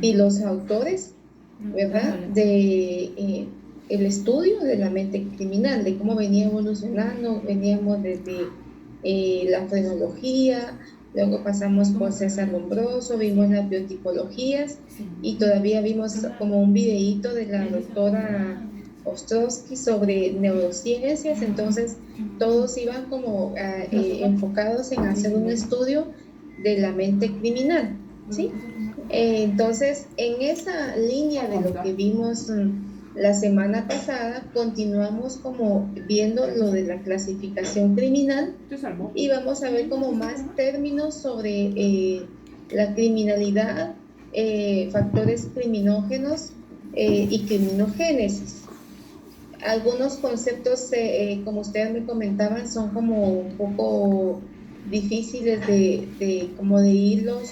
y los autores, ¿verdad? De el estudio de la mente criminal, de cómo venía evolucionando. Veníamos desde la frenología, luego pasamos por César Lombroso, vimos las biotipologías y todavía vimos como un videíto de la doctora Ostrowski sobre neurociencias. Entonces todos iban como enfocados en hacer un estudio de la mente criminal, ¿sí? Entonces, en esa línea de lo que vimos la semana pasada, continuamos como viendo lo de la clasificación criminal y vamos a ver como más términos sobre la criminalidad, factores criminógenos y criminogénesis. Algunos conceptos, como ustedes me comentaban, son como un poco difíciles como de irlos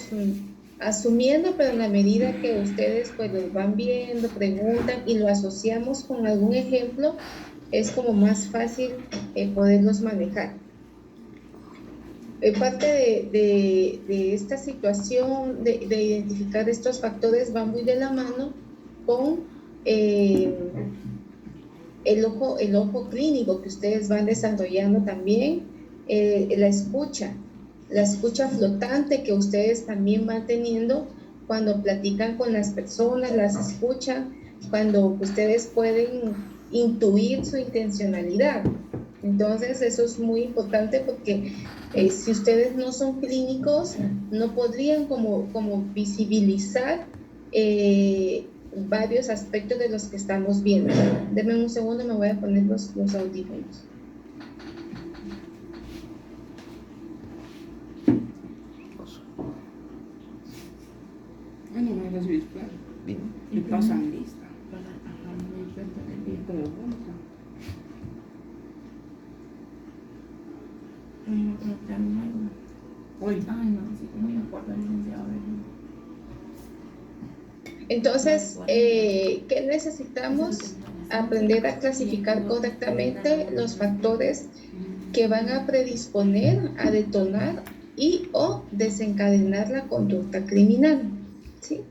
asumiendo, pero en la medida que ustedes pues los van viendo, preguntan y lo asociamos con algún ejemplo, es como más fácil poderlos manejar. Parte de esta situación de identificar estos factores va muy de la mano con el ojo clínico que ustedes van desarrollando también, la escucha flotante que ustedes también van teniendo cuando platican con las personas, las escuchan, cuando ustedes pueden intuir su intencionalidad. Entonces eso es muy importante porque si ustedes no son clínicos, no podrían como visibilizar varios aspectos de los que estamos viendo. Denme un segundo, me voy a poner los audífonos. Bueno, no recibís plan. Bien. Y pasan lista. Hoy. Ay, no, sí, no me acuerdo, licenciado. Entonces, ¿qué necesitamos? Aprender a clasificar correctamente los factores que van a predisponer a detonar y o desencadenar la conducta criminal, ¿sí?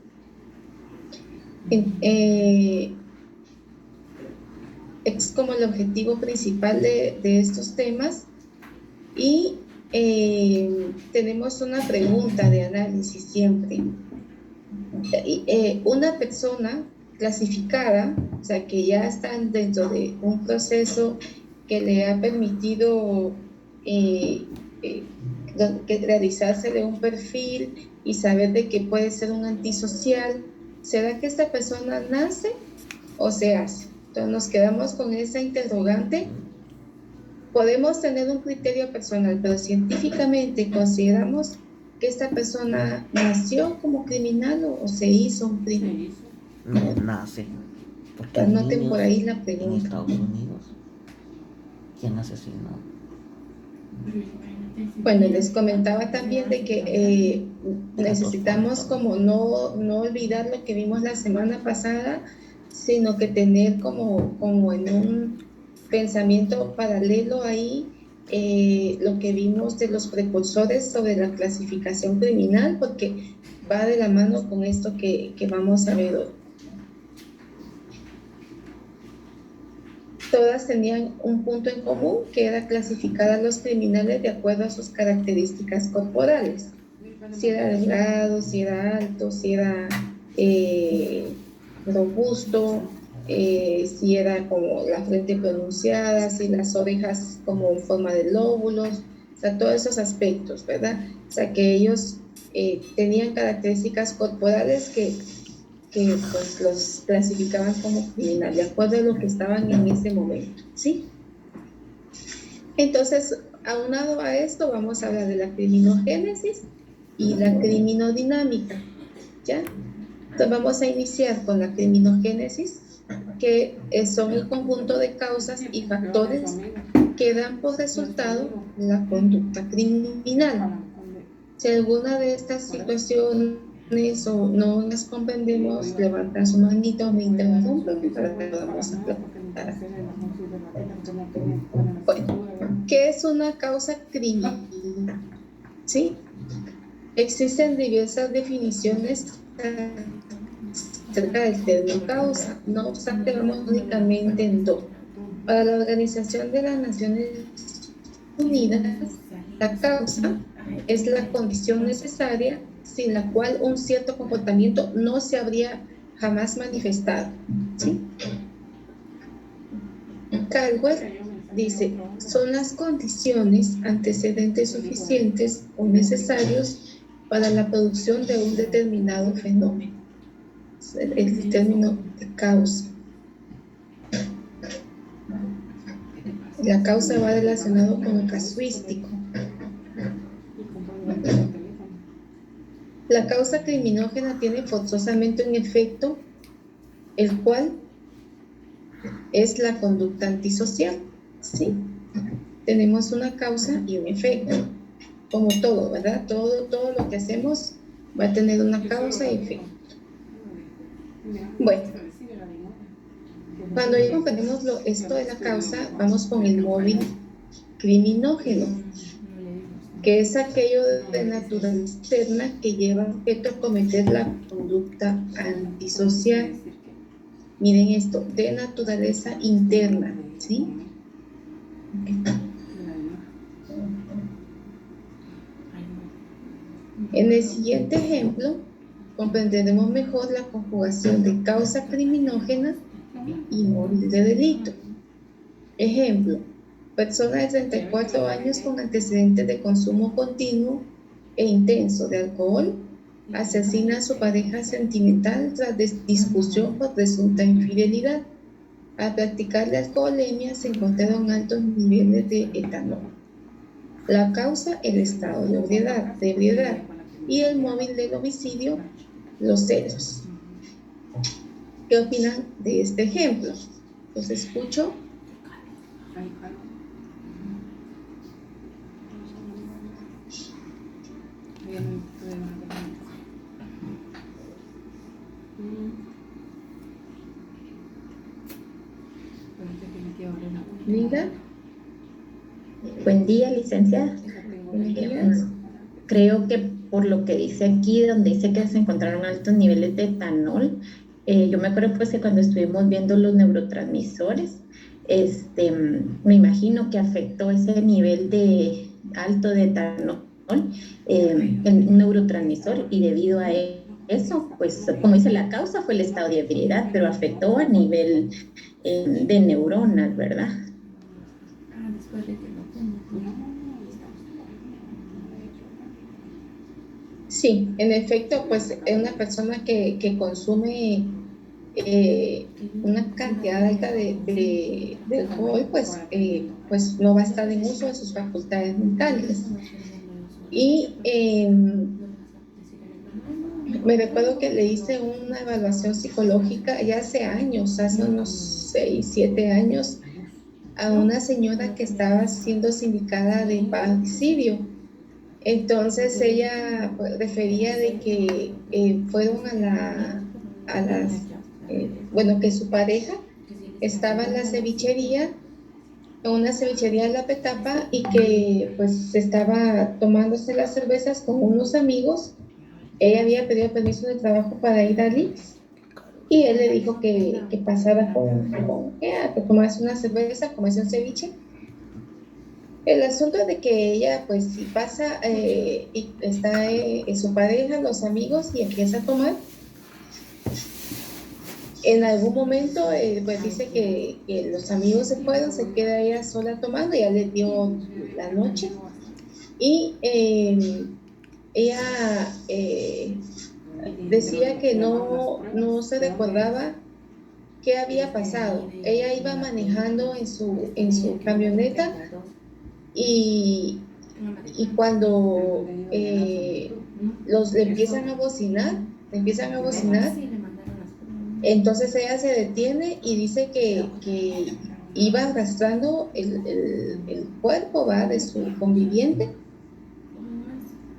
Es como el objetivo principal de estos temas. Y tenemos una pregunta de análisis siempre. Una persona clasificada, o sea, que ya están dentro de un proceso que le ha permitido realizársele un perfil y saber de que puede ser un antisocial, ¿será que esta persona nace o se hace? Entonces nos quedamos con esa interrogante. Podemos tener un criterio personal, pero científicamente consideramos que esta persona nació como criminal o se hizo un crimen. No, nace. Porque Anoten por ahí la en pregunta. Estados Unidos, ¿quién asesinó? Bueno, les comentaba también de que necesitamos como no olvidar lo que vimos la semana pasada, sino que tener como en un pensamiento paralelo ahí lo que vimos de los precursores sobre la clasificación criminal, porque va de la mano con esto que vamos a ver hoy. Todas tenían un punto en común, que era clasificar a los criminales de acuerdo a sus características corporales. Si era delgado, si era alto, si era robusto, si era como la frente pronunciada, si las orejas como en forma de lóbulos, o sea, todos esos aspectos, ¿verdad? O sea, que ellos tenían características corporales que pues los clasificaban como criminal, de acuerdo a lo que estaban en ese momento, ¿sí? Entonces, aunado a esto, vamos a hablar de la criminogénesis y la criminodinámica, ¿ya? Entonces vamos a iniciar con la criminogénesis, que son el conjunto de causas y factores que dan por resultado la conducta criminal. Si alguna de estas situaciones o no las comprendemos, levantan su manito o me interrumpen para que podamos platicar. Bueno, ¿qué es una causa criminal? ¿Sí? Existen diversas definiciones acerca del término causa. No obstante, vamos únicamente en dos. Para la Organización de las Naciones Unidas, la causa es la condición necesaria sin la cual un cierto comportamiento no se habría jamás manifestado. ¿Sí? Caldwell dice, son las condiciones antecedentes suficientes o necesarios para la producción de un determinado fenómeno. El término de causa. La causa va relacionado con lo casuístico. La causa criminógena tiene forzosamente un efecto, el cual es la conducta antisocial. ¿Sí? Tenemos una causa y un efecto. Como todo, ¿verdad? Todo lo que hacemos va a tener una causa y efecto. Bueno, cuando ya comprendemos esto de la causa, vamos con el móvil criminógeno, que es aquello de naturaleza externa que lleva a objeto a cometer la conducta antisocial. Miren esto, de naturaleza interna, ¿sí? En el siguiente ejemplo, comprenderemos mejor la conjugación de causa criminógena y móvil de delito. Ejemplo, persona de 34 años con antecedentes de consumo continuo e intenso de alcohol asesina a su pareja sentimental tras discusión por presunta infidelidad. Al practicar la alcoholemia se encontraron altos niveles de etanol. La causa, el estado de ebriedad, y el móvil del homicidio, los celos. ¿Qué opinan de este ejemplo? Los escucho. Linda. Buen día, licenciada. Buenos días. Creo que por lo que dice aquí, donde dice que se encontraron altos niveles de etanol, yo me acuerdo pues que cuando estuvimos viendo los neurotransmisores, me imagino que afectó ese nivel de alto de etanol en un neurotransmisor, y debido a eso, pues como dice la causa fue el estado de ebriedad, pero afectó a nivel de neuronas, ¿verdad? Después de que lo pongo. Sí, en efecto, pues es una persona que consume una cantidad alta de alcohol, pues no va a estar en uso de sus facultades mentales. Y me recuerdo que le hice una evaluación psicológica ya hace años, hace unos 6, 7 años, a una señora que estaba siendo sindicada de parricidio. Entonces ella refería de que fueron que su pareja estaba en la cevichería, en una cevichería de La Petapa, y que pues estaba tomándose las cervezas con unos amigos. Ella había pedido permiso de trabajo para ir a Lix, y él le dijo que pasara a tomarse una cerveza, comerse un ceviche. El asunto es de que ella, pues, si pasa y está su pareja, los amigos, y empieza a tomar, en algún momento, pues dice que los amigos se fueron, se queda ella sola tomando, ya le dio la noche, y ella decía que no se recordaba qué había pasado. Ella iba manejando en su camioneta, y cuando le empiezan a bocinar, entonces ella se detiene y dice que iba arrastrando el cuerpo, ¿va?, de su conviviente,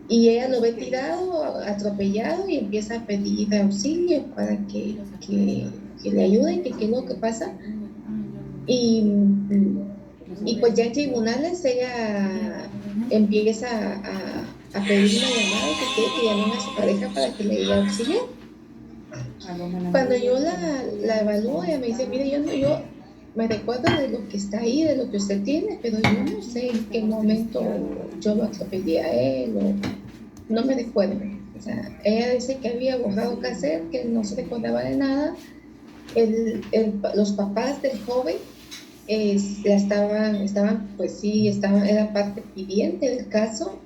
y ella lo ve tirado, atropellado, y empieza a pedir auxilio para que le ayuden, que qué es lo que pasa. Y pues ya en tribunales ella empieza a pedir una llamada, que quiere que llamen a su pareja para que le diga auxilio. Cuando yo la evalúo, ella me dice, mire, yo me recuerdo de lo que está ahí, de lo que usted tiene, pero yo no sé en qué momento yo lo atropellé a él, o no me recuerdo. O sea, ella dice que había borrado cassette, que no se recordaba de nada. Los papás del joven era parte pidiente del caso,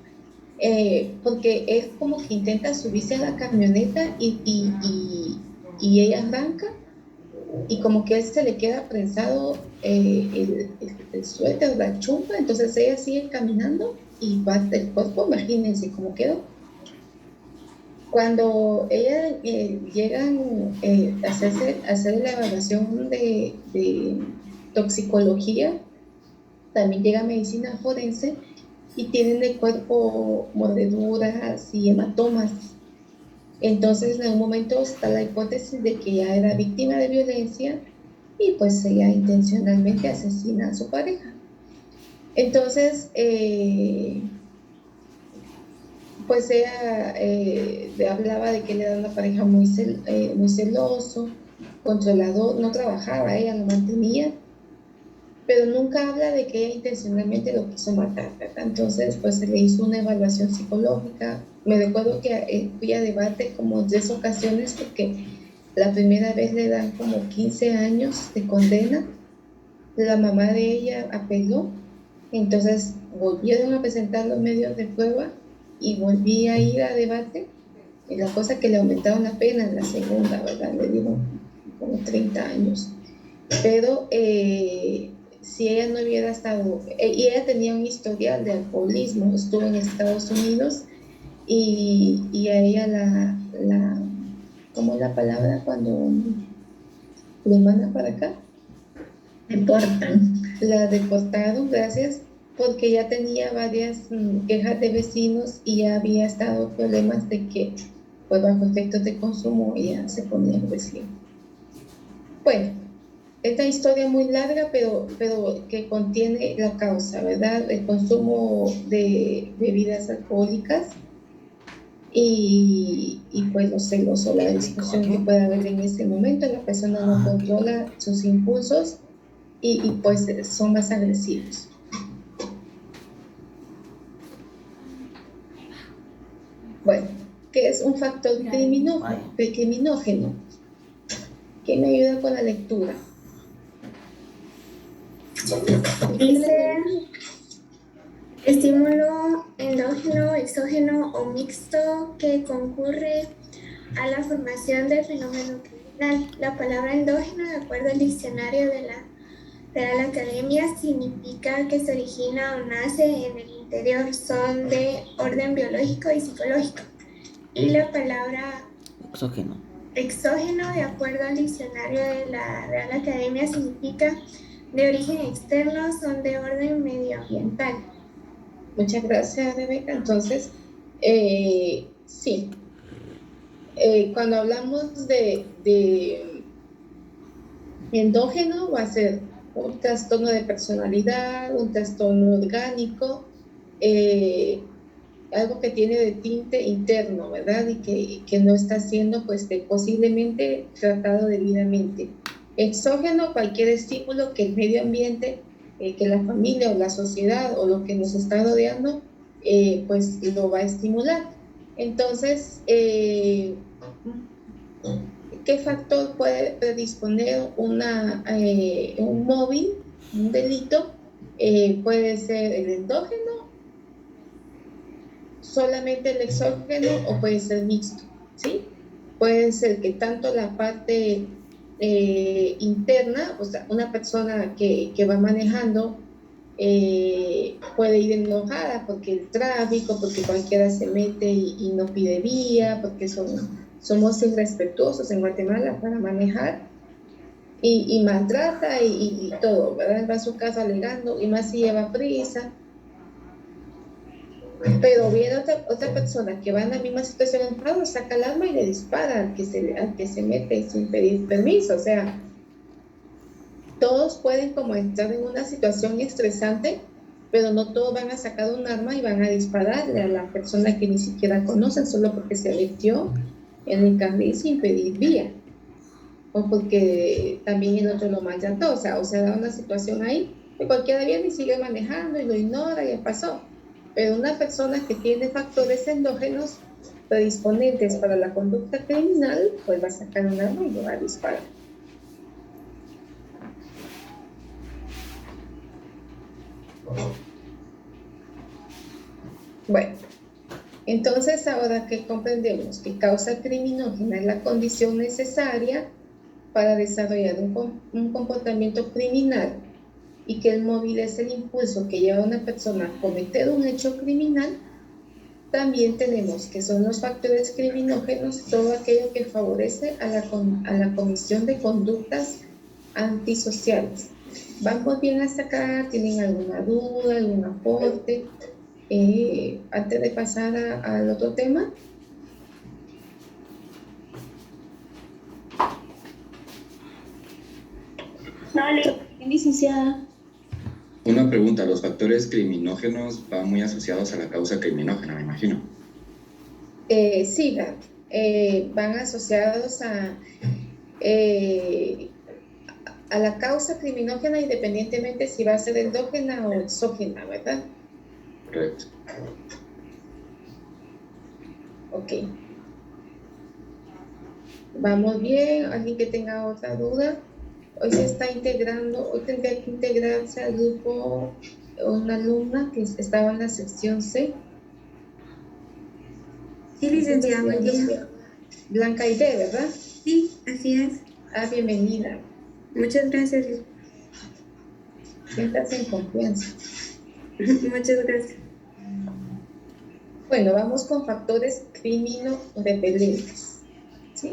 porque él como que intenta subirse a la camioneta y ella arranca, y como que él se le queda prensado el suéter, la chumpa, entonces ella sigue caminando y va el cuerpo, imagínense cómo quedó. Cuando ella llegan a hacer la evaluación de toxicología, también llega medicina forense y tienen el cuerpo mordeduras y hematomas. Entonces en un momento está la hipótesis de que ella era víctima de violencia y pues ella intencionalmente asesina a su pareja. Entonces pues ella hablaba de que él era una pareja muy celoso, controlador, no trabajaba, ella lo mantenía, pero nunca habla de que ella intencionalmente lo quiso matar, ¿verdad? Entonces pues se le hizo una evaluación psicológica. Me recuerdo que fui a debate como en 3 ocasiones, porque la primera vez le dan como 15 años de condena, la mamá de ella apeló, entonces volvieron a presentar los medios de prueba y volví a ir a debate, y la cosa que le aumentaron la pena en la segunda, ¿verdad? Le dieron como 30 años, pero si ella no hubiera estado, y ella tenía un historial de alcoholismo, estuvo en Estados Unidos, y a ella ¿cómo es la palabra cuando le mandan para acá? Deportan. La deportaron, gracias, porque ya tenía varias quejas de vecinos y ya había estado problemas de que, pues bajo efectos de consumo, ella se ponía agresiva. Bueno, esta historia muy larga, pero que contiene la causa, ¿verdad? El consumo de bebidas alcohólicas y pues los celos o la discusión que puede haber en ese momento. La persona no controla sus impulsos y pues son más agresivos. Bueno, ¿qué es un factor criminógeno? ¿Quién me ayuda con la lectura? Dice estímulo endógeno, exógeno o mixto que concurre a la formación del fenómeno criminal. La palabra endógeno, de acuerdo al diccionario de la Real Academia, significa que se origina o nace en el interior, son de orden biológico y psicológico. Y la palabra exógeno, de acuerdo al diccionario de la Real Academia, significa de origen externo, son de orden medioambiental. Muchas gracias, Rebeca. Entonces, sí, cuando hablamos de endógeno, va a ser un trastorno de personalidad, un trastorno orgánico, algo que tiene de tinte interno, ¿verdad? Y que no está siendo, pues, posiblemente tratado debidamente. Exógeno, cualquier estímulo que el medio ambiente, que la familia o la sociedad o lo que nos está rodeando, pues lo va a estimular. Entonces, ¿qué factor puede predisponer un móvil, un delito? Puede ser el endógeno, solamente el exógeno, o puede ser mixto, ¿sí? Puede ser que tanto la parte interna, o sea, una persona que va manejando puede ir enojada porque el tráfico, porque cualquiera se mete y no pide vía, porque somos irrespetuosos en Guatemala para manejar, y maltrata y todo, ¿verdad? Va a su casa alegando, y más si lleva prisa. Pero viene otra persona que va en la misma situación en paro, saca el arma y le dispara al que se mete sin pedir permiso. O sea, todos pueden como entrar en una situación estresante, pero no todos van a sacar un arma y van a dispararle a la persona que ni siquiera conocen solo porque se metió en el carril sin pedir vía. o porque también el otro lo maltrató, o se da una situación ahí, que cualquiera viene y sigue manejando y lo ignora y ya pasó. Pero una persona que tiene factores endógenos predisponentes para la conducta criminal, pues va a sacar un arma y lo va a disparar. Bueno, entonces ahora que comprendemos que causa criminógena es la condición necesaria para desarrollar un comportamiento criminal y que el móvil es el impulso que lleva a una persona a cometer un hecho criminal, también tenemos que son los factores criminógenos todo aquello que favorece a la comisión de conductas antisociales. ¿Vamos bien hasta acá? ¿Tienen alguna duda, algún aporte? Antes de pasar al otro tema. Vale. Licenciada. Una pregunta, los factores criminógenos van muy asociados a la causa criminógena, me imagino. Sí, van asociados a la causa criminógena independientemente si va a ser endógena o exógena, ¿verdad? Correcto. Ok. ¿Vamos bien? ¿Alguien que tenga otra duda? Hoy se está integrando, hoy tendría que integrarse al grupo una alumna que estaba en la sección C. Sí, licenciada, buen día. Blanca Aide, ¿verdad? Sí, así es. Bienvenida. Muchas gracias. Siéntase en confianza. Muchas gracias. Bueno, vamos con factores criminórepelentes, ¿sí?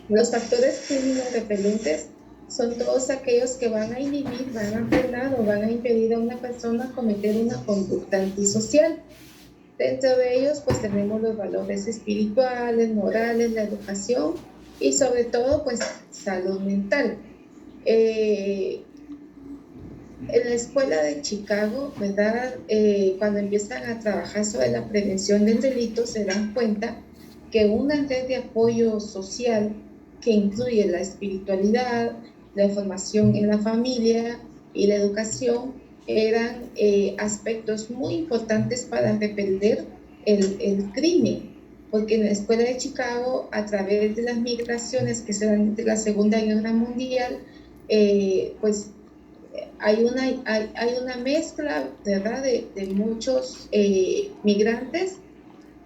Los factores criminórepelentes son todos aquellos que van a inhibir, van a frenar o van a impedir a una persona cometer una conducta antisocial. Dentro de ellos, pues tenemos los valores espirituales, morales, la educación y sobre todo, pues salud mental. En la escuela de Chicago, ¿verdad? Cuando empiezan a trabajar sobre la prevención del delito, se dan cuenta que una red de apoyo social que incluye la espiritualidad, la formación en la familia y la educación eran aspectos muy importantes para repeler el crimen, porque en la escuela de Chicago, a través de las migraciones que se dan entre la Segunda Guerra Mundial, pues hay una mezcla, ¿verdad?, de muchos migrantes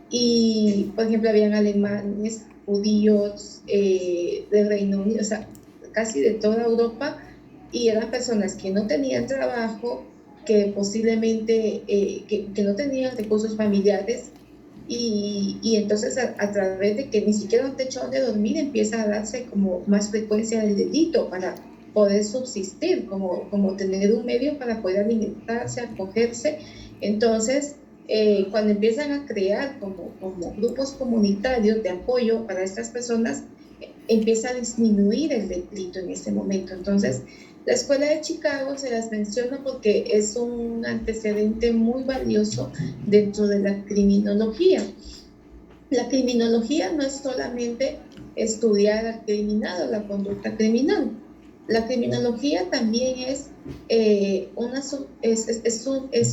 y, por ejemplo, habían alemanes, judíos, del Reino Unido, o sea, casi de toda Europa, y eran personas que no tenían trabajo, que posiblemente que no tenían recursos familiares, y entonces a través de que ni siquiera un techo donde dormir empieza a darse como más frecuencia del delito para poder subsistir, como tener un medio para poder alimentarse, acogerse. Entonces, cuando empiezan a crear como grupos comunitarios de apoyo para estas personas, empieza a disminuir el delito en ese momento. Entonces, la escuela de Chicago se las menciono porque es un antecedente muy valioso dentro de la criminología. La criminología no es solamente estudiar al criminal o la conducta criminal. La criminología también es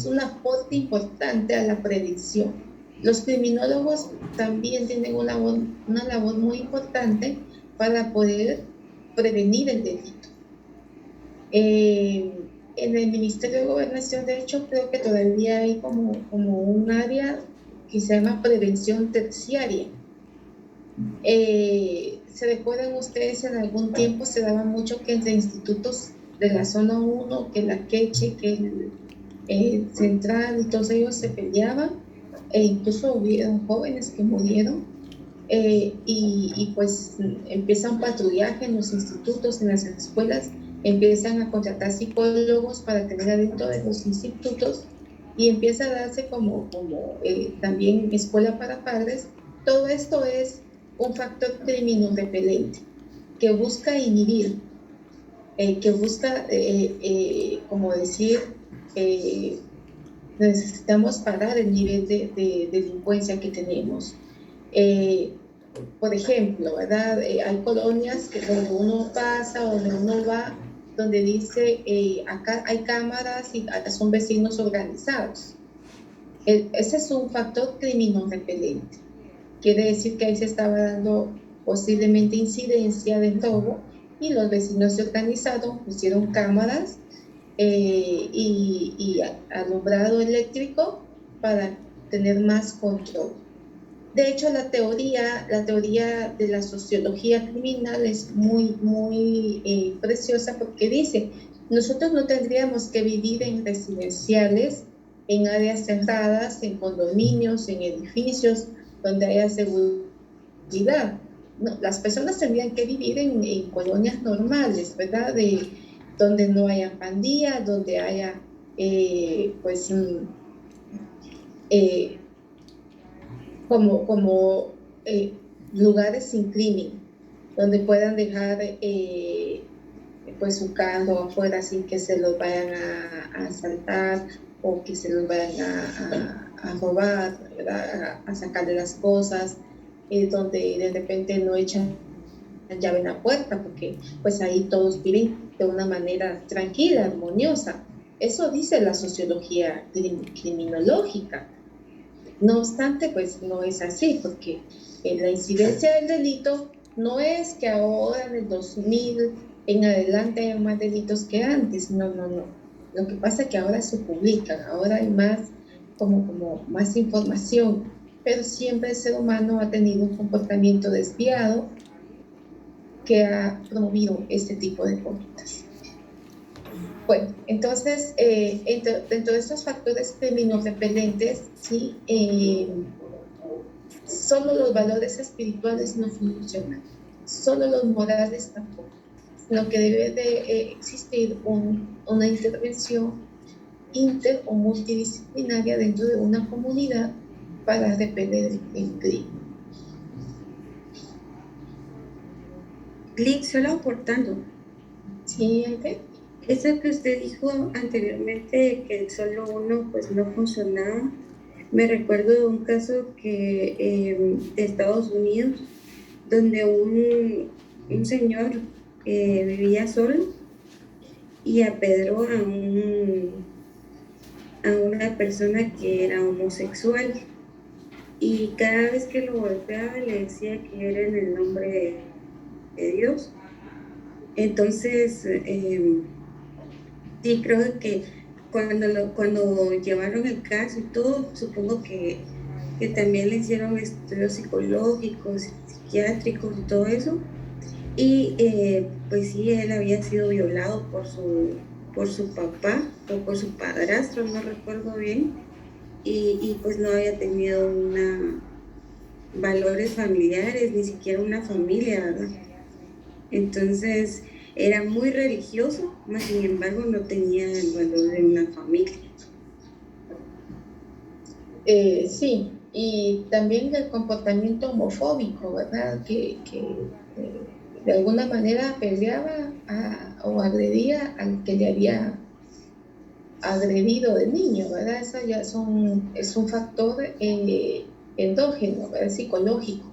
un aporte importante a la predicción. Los criminólogos también tienen una labor muy importante para poder prevenir el delito. En el Ministerio de Gobernación, de hecho, creo que todavía hay como un área que se llama prevención terciaria. ¿Se recuerdan ustedes en algún tiempo se daba mucho que entre institutos de la zona 1, que la Queche, que el Central, y todos ellos se peleaban, e incluso hubieron jóvenes que murieron, y pues empieza un patrullaje en los institutos, en las escuelas, empiezan a contratar psicólogos para tener adentro de los institutos, y empieza a darse como también escuela para padres. Todo esto es un factor criminórepelente que busca inhibir, que busca, como decir, necesitamos parar el nivel de delincuencia que tenemos. por ejemplo, ¿verdad? Hay colonias donde uno pasa, donde uno va, donde dice, acá hay cámaras y acá son vecinos organizados. Ese es un factor criminal-repelente. Quiere decir que ahí se estaba dando posiblemente incidencia de robo y los vecinos se organizaron, pusieron cámaras y alumbrado eléctrico para tener más control. De hecho, la teoría de la sociología criminal es muy preciosa porque dice, nosotros no tendríamos que vivir en residenciales, en áreas cerradas, en condominios, en edificios donde haya seguridad. No, las personas tendrían que vivir en colonias normales, ¿verdad? Donde no haya pandillas, donde haya, lugares sin crimen, donde puedan dejar su carro afuera sin que se los vayan a asaltar o que se los vayan a robar, ¿verdad? A sacarle las cosas, donde de repente no echan la llave en la puerta, porque pues ahí todos viven de una manera tranquila, armoniosa. Eso dice la sociología criminológica. No obstante, pues no es así, porque la incidencia del delito no es que ahora en el 2000 en adelante hay más delitos que antes, no. Lo que pasa es que ahora se publican, ahora hay más, como más información, pero siempre el ser humano ha tenido un comportamiento desviado que ha promovido este tipo de conductas. Bueno, entonces, dentro de estos factores criminal-repelentes, ¿sí? Solo los valores espirituales no funcionan, solo los morales tampoco. Lo que debe de existir una intervención inter o multidisciplinaria dentro de una comunidad para repeler el crimen. Lick, solo aportando. Sí, Aide. Eso que usted dijo anteriormente, que solo uno pues no funcionaba, me recuerdo de un caso que de Estados Unidos, donde un señor vivía solo y apedreó a una persona que era homosexual, y cada vez que lo golpeaba le decía que era en el nombre de Dios. Entonces sí, creo que cuando llevaron el caso y todo, supongo que también le hicieron estudios psicológicos, psiquiátricos y todo eso. Y pues sí, él había sido violado por su papá o por su padrastro, no recuerdo bien, y pues no había tenido valores familiares, ni siquiera una familia, ¿verdad? Entonces era muy religioso, mas sin embargo no tenía el valor de una familia. Sí, y también el comportamiento homofóbico, ¿verdad? Que de alguna manera apedreaba o agredía al que le había agredido de niño, ¿verdad? Eso ya es un factor endógeno, ¿verdad? Psicológico,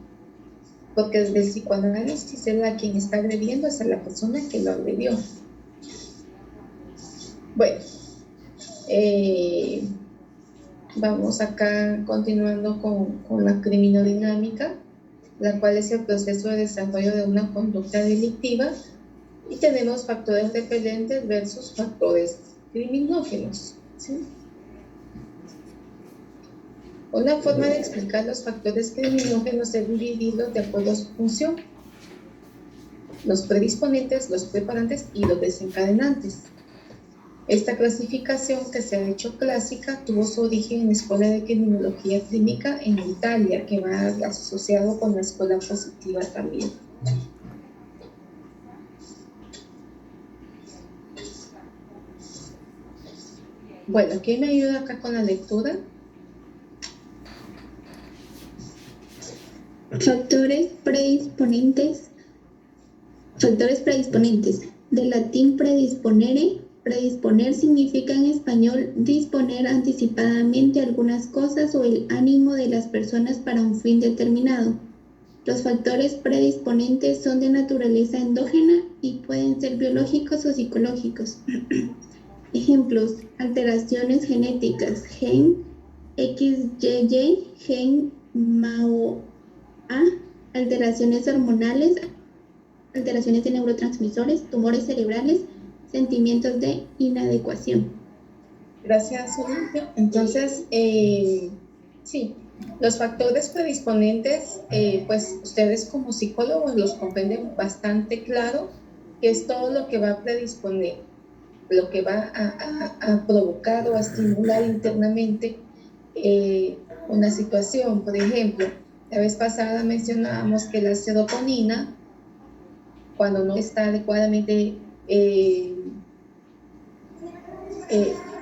porque desde el psicoanálisis es a quien está agrediendo, es a la persona que lo agredió. Bueno, vamos acá continuando con la criminodinámica, la cual es el proceso de desarrollo de una conducta delictiva, y tenemos factores repelentes versus factores criminógenos, ¿sí? Una forma de explicar los factores criminógenos es dividirlos de acuerdo a su función: los predisponentes, los preparantes y los desencadenantes. Esta clasificación, que se ha hecho clásica, tuvo su origen en la Escuela de Criminología Clínica en Italia, que va asociado con la Escuela Positiva también. Bueno, ¿quién me ayuda acá con la lectura? Factores predisponentes. Del latín predisponere. Predisponer significa en español disponer anticipadamente algunas cosas o el ánimo de las personas para un fin determinado. Los factores predisponentes son de naturaleza endógena y pueden ser biológicos o psicológicos. Ejemplos: alteraciones genéticas, gen XYY, gen MAO-A, alteraciones hormonales, alteraciones de neurotransmisores, tumores cerebrales, sentimientos de inadecuación. Gracias, Olimpia. Entonces, sí, los factores predisponentes, pues ustedes como psicólogos los comprenden bastante claro, que es todo lo que va a predisponer, lo que va a provocar o a estimular internamente una situación. Por ejemplo, la vez pasada mencionábamos que la serotonina, cuando no está adecuadamente,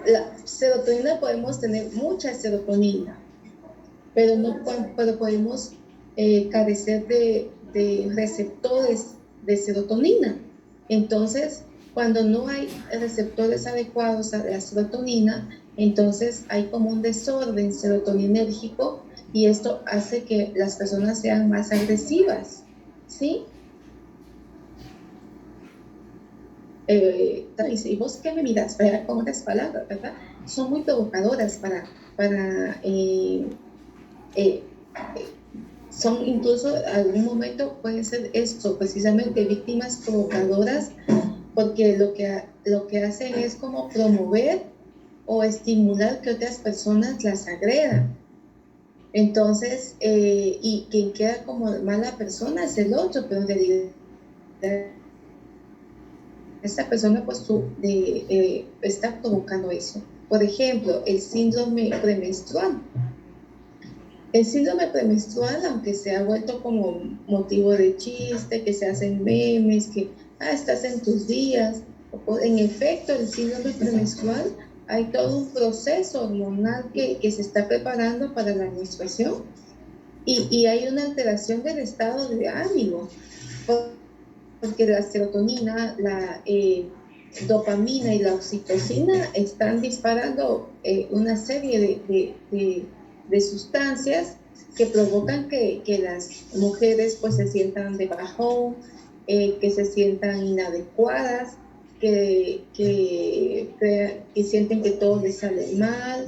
la serotonina, podemos tener mucha serotonina, pero podemos carecer de receptores de serotonina. Entonces, cuando no hay receptores adecuados a la serotonina, entonces hay como un desorden serotoninérgico y esto hace que las personas sean más agresivas, ¿sí? ¿Y vos qué me miras? Con otras palabras, ¿verdad? Son muy provocadoras son incluso algún momento puede ser esto, precisamente víctimas provocadoras, porque lo que hacen es como promover o estimular que otras personas las agredan. Entonces, y quien queda como mala persona es el otro, pero en realidad esta persona pues está provocando eso. Por ejemplo, el síndrome premenstrual. El síndrome premenstrual, aunque se ha vuelto como motivo de chiste, que se hacen memes, que estás en tus días, en efecto, el síndrome premenstrual, hay todo un proceso hormonal que se está preparando para la menstruación y hay una alteración del estado de ánimo, porque la serotonina, la dopamina y la oxitocina están disparando una serie de sustancias que provocan que las mujeres pues se sientan de bajón, que se sientan inadecuadas, que sienten que todo les sale mal,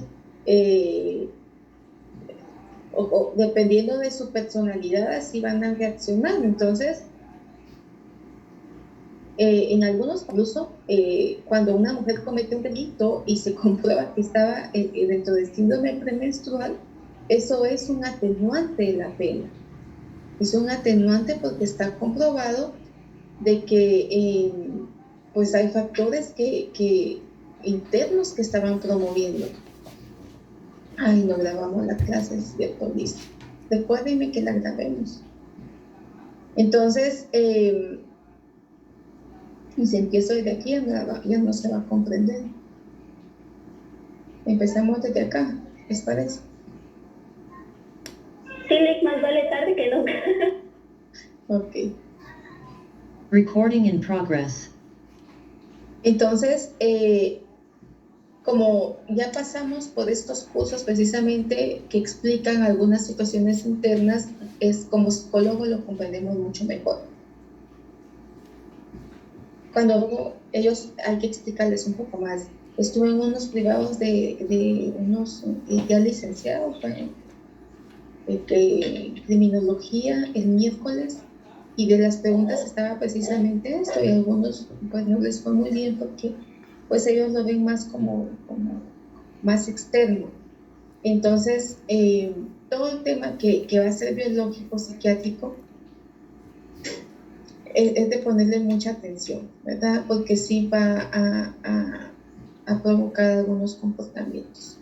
o dependiendo de su personalidad así van a reaccionar. Entonces, en algunos incluso, cuando una mujer comete un delito y se comprueba que estaba dentro del síndrome premenstrual, eso es un atenuante de la pena. Es un atenuante porque está comprobado de que pues hay factores internos que estaban promoviendo. Ay, no grabamos la clase, es cierto, listo. Recuérdenme que la grabemos. Entonces, y si empiezo desde aquí, ya no se va a comprender. Empezamos desde acá, ¿les parece? Sí, más vale tarde que nunca. Ok. Recording in progress. Entonces, como ya pasamos por estos cursos precisamente que explican algunas situaciones internas, como psicólogo lo comprendemos mucho mejor. Cuando ellos hay que explicarles un poco más. Estuve en unos privados de unos ya licenciados de criminología el miércoles, y de las preguntas estaba precisamente esto, y algunos pues no les fue muy bien porque pues ellos lo ven más como más externo. Entonces, todo el tema que va a ser biológico, psiquiátrico, es de ponerle mucha atención, ¿verdad? Porque sí va a provocar algunos comportamientos.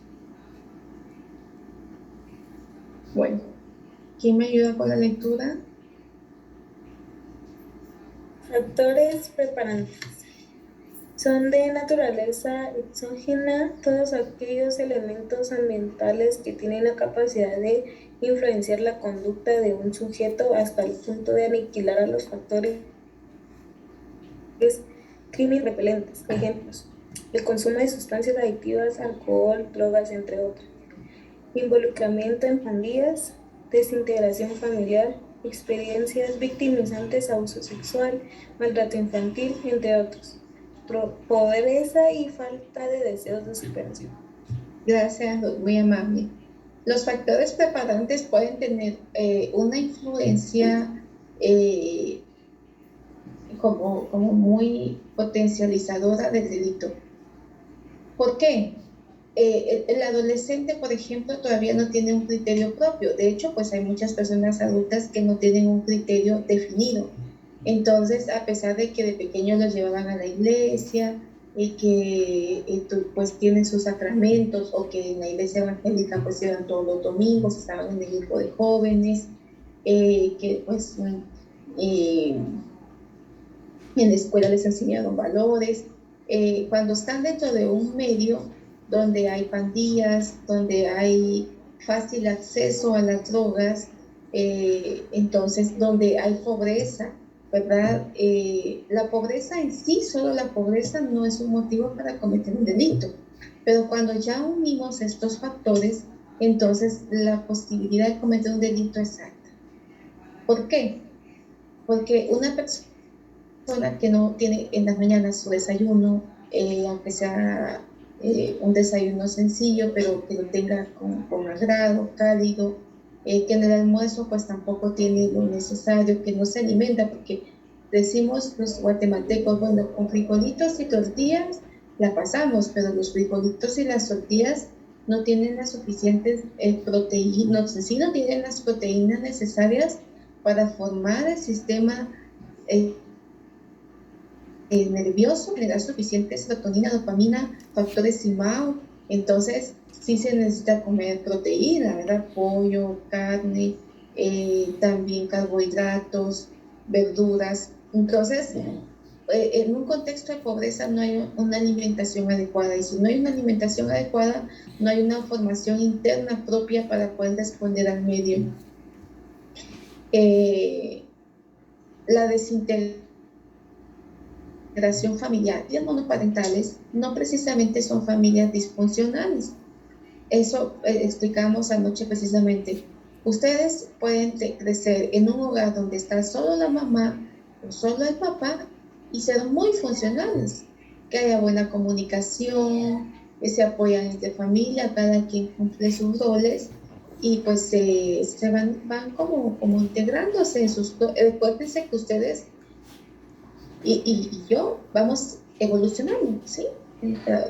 Bueno, ¿quién me ayuda con la lectura? Factores preparantes. Son de naturaleza exógena todos aquellos elementos ambientales que tienen la capacidad de influenciar la conducta de un sujeto hasta el punto de aniquilar a los factores crimen repelentes. Ejemplos: el consumo de sustancias adictivas, alcohol, drogas, entre otros. Involucramiento en pandillas, desintegración familiar, experiencias victimizantes, abuso sexual, maltrato infantil, entre otros. Pobreza y falta de deseos de superación. Gracias, muy amable. Los factores preparantes pueden tener una influencia como muy potencializadora del delito. ¿Por qué? El adolescente, por ejemplo, todavía no tiene un criterio propio. De hecho, pues hay muchas personas adultas que no tienen un criterio definido. Entonces, a pesar de que de pequeños los llevaban a la iglesia y que pues tienen sus sacramentos, o que en la iglesia evangélica pues iban todos los domingos, estaban en el grupo de jóvenes, que pues en la escuela les enseñaron valores, cuando están dentro de un medio donde hay pandillas, donde hay fácil acceso a las drogas, entonces donde hay pobreza, ¿verdad? La pobreza en sí, solo la pobreza no es un motivo para cometer un delito, pero cuando ya unimos estos factores, entonces la posibilidad de cometer un delito es alta. ¿Por qué? Porque una persona que no tiene en las mañanas su desayuno, aunque sea un desayuno sencillo, pero que lo tenga con agrado, cálido, que en el almuerzo pues tampoco tiene lo necesario, que no se alimenta, porque decimos los guatemaltecos, bueno, con frijolitos y tortillas la pasamos, pero los frijolitos y las tortillas no tienen las suficientes proteínas, sí no tienen las proteínas necesarias para formar el sistema nervioso, generar suficiente serotonina, dopamina, factores SIMAO. Entonces sí se necesita comer proteína, ¿verdad? Pollo, carne, también carbohidratos, verduras. Entonces, en un contexto de pobreza no hay una alimentación adecuada, y si no hay una alimentación adecuada, no hay una formación interna propia para poder responder al medio. La desintegración familiar y las monoparentales no precisamente son familias disfuncionales. Eso explicamos anoche precisamente. Ustedes pueden crecer en un hogar donde está solo la mamá o solo el papá y ser muy funcionales, que haya buena comunicación, que se apoyan entre familia, cada quien cumple sus roles y pues se van como integrándose en sus... Recuérdense que ustedes y yo vamos evolucionando, ¿sí?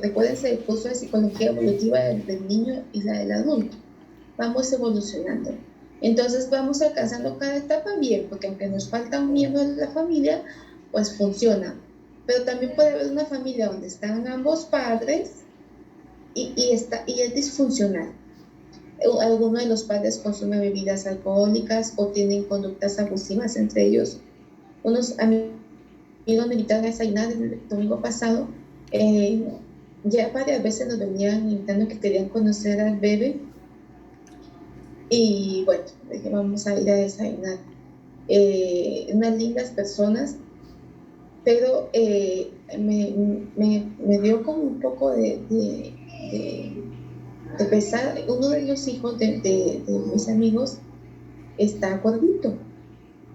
Recuérdense el curso de psicología evolutiva del niño y la del adulto. Vamos evolucionando. Entonces vamos alcanzando cada etapa bien, porque aunque nos falta un miembro de la familia, pues funciona. Pero también puede haber una familia donde están ambos padres y es disfuncional. Alguno de los padres consume bebidas alcohólicas o tienen conductas abusivas entre ellos. Unos amigos me invitaron a desayunar el domingo pasado. Ya varias veces nos venían invitando que querían conocer al bebé. Y bueno, dije, vamos a ir a desayunar. Unas lindas personas, pero me dio como un poco de pesar. Uno de los hijos de mis amigos está gordito,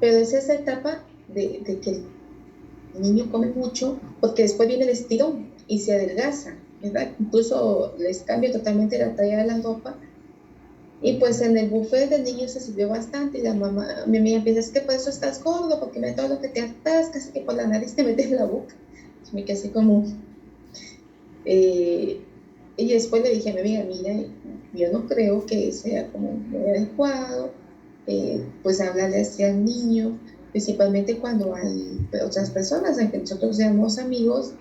pero es esa etapa de que el niño come mucho, porque después viene el estirón y se adelgaza, ¿verdad? Incluso les cambia totalmente la talla de la ropa. Y pues en el buffet del niño se sirvió bastante y la mamá, mi amiga piensa, es que por eso estás gordo, porque me todo lo que te atascas, que por la nariz te metes en la boca. Y me quedé así como... y después le dije a mi amiga, mira, yo no creo que sea como muy adecuado, pues hablarle así al niño, principalmente cuando hay otras personas, aunque nosotros seamos amigos,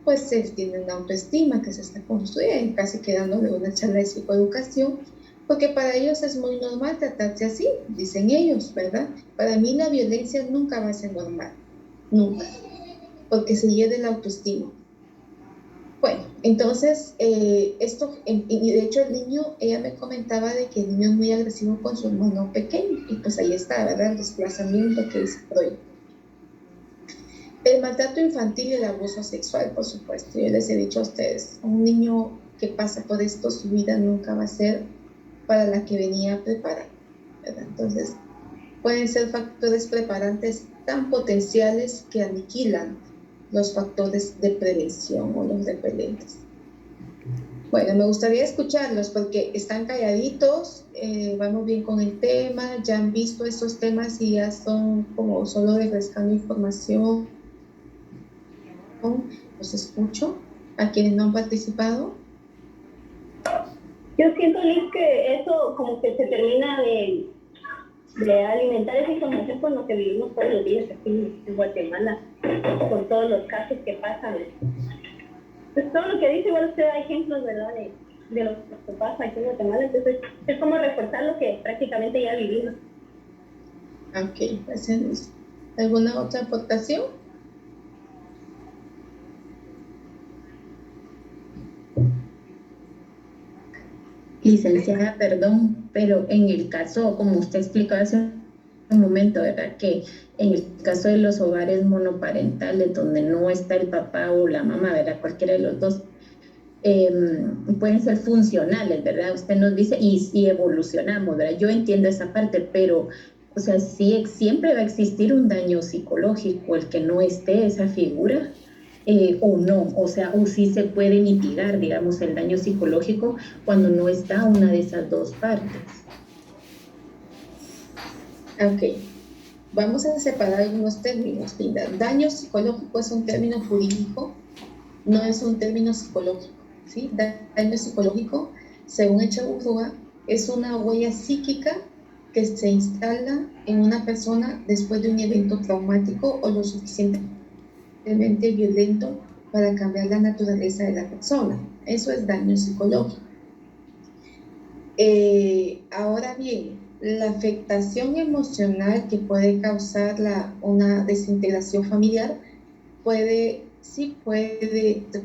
pues él tiene una autoestima que se está construyendo, casi quedándole una charla de psicoeducación, porque para ellos es muy normal tratarse así, dicen ellos, ¿verdad? Para mí la violencia nunca va a ser normal, nunca, porque se hiere la autoestima. Bueno, entonces, y de hecho el niño, ella me comentaba de que el niño es muy agresivo con su hermano pequeño, y pues ahí está, ¿verdad? El desplazamiento que dice Freud. El maltrato infantil y el abuso sexual, por supuesto, yo les he dicho a ustedes, un niño que pasa por esto, su vida nunca va a ser para la que venía preparada, ¿verdad? Entonces, pueden ser factores preparantes tan potenciales que aniquilan los factores de prevención o los repelentes. Bueno, me gustaría escucharlos porque están calladitos, vamos bien con el tema, ya han visto estos temas y ya son como solo refrescando información. Los escucho. ¿A quienes no han participado? Yo siento, Liz, que eso como que se termina de alimentar esa información con lo que vivimos todos los días aquí en Guatemala, con todos los casos que pasan. Pues todo lo que dice, igual usted da ejemplos, ¿verdad?, de lo que pasa aquí en Guatemala, entonces es como reforzar lo que prácticamente ya vivimos. Ok, gracias. ¿Alguna otra aportación? Licenciada, perdón, pero en el caso, como usted explicó hace un momento, ¿verdad?, que en el caso de los hogares monoparentales donde no está el papá o la mamá, ¿verdad?, cualquiera de los dos, pueden ser funcionales, ¿verdad? Usted nos dice y evolucionamos, ¿verdad? Yo entiendo esa parte, pero, o sea, sí, siempre va a existir un daño psicológico, el que no esté esa figura. O no, o sea, o sí se puede mitigar, digamos, el daño psicológico cuando no está una de esas dos partes. Ok, vamos a separar algunos términos, Linda. Daño psicológico es un término jurídico, no es un término psicológico, ¿sí? Daño psicológico, según Echeverría, es una huella psíquica que se instala en una persona después de un evento traumático o lo suficientemente violento para cambiar la naturaleza de la persona. Eso es daño psicológico. Ahora bien, la afectación emocional que puede causar una desintegración familiar puede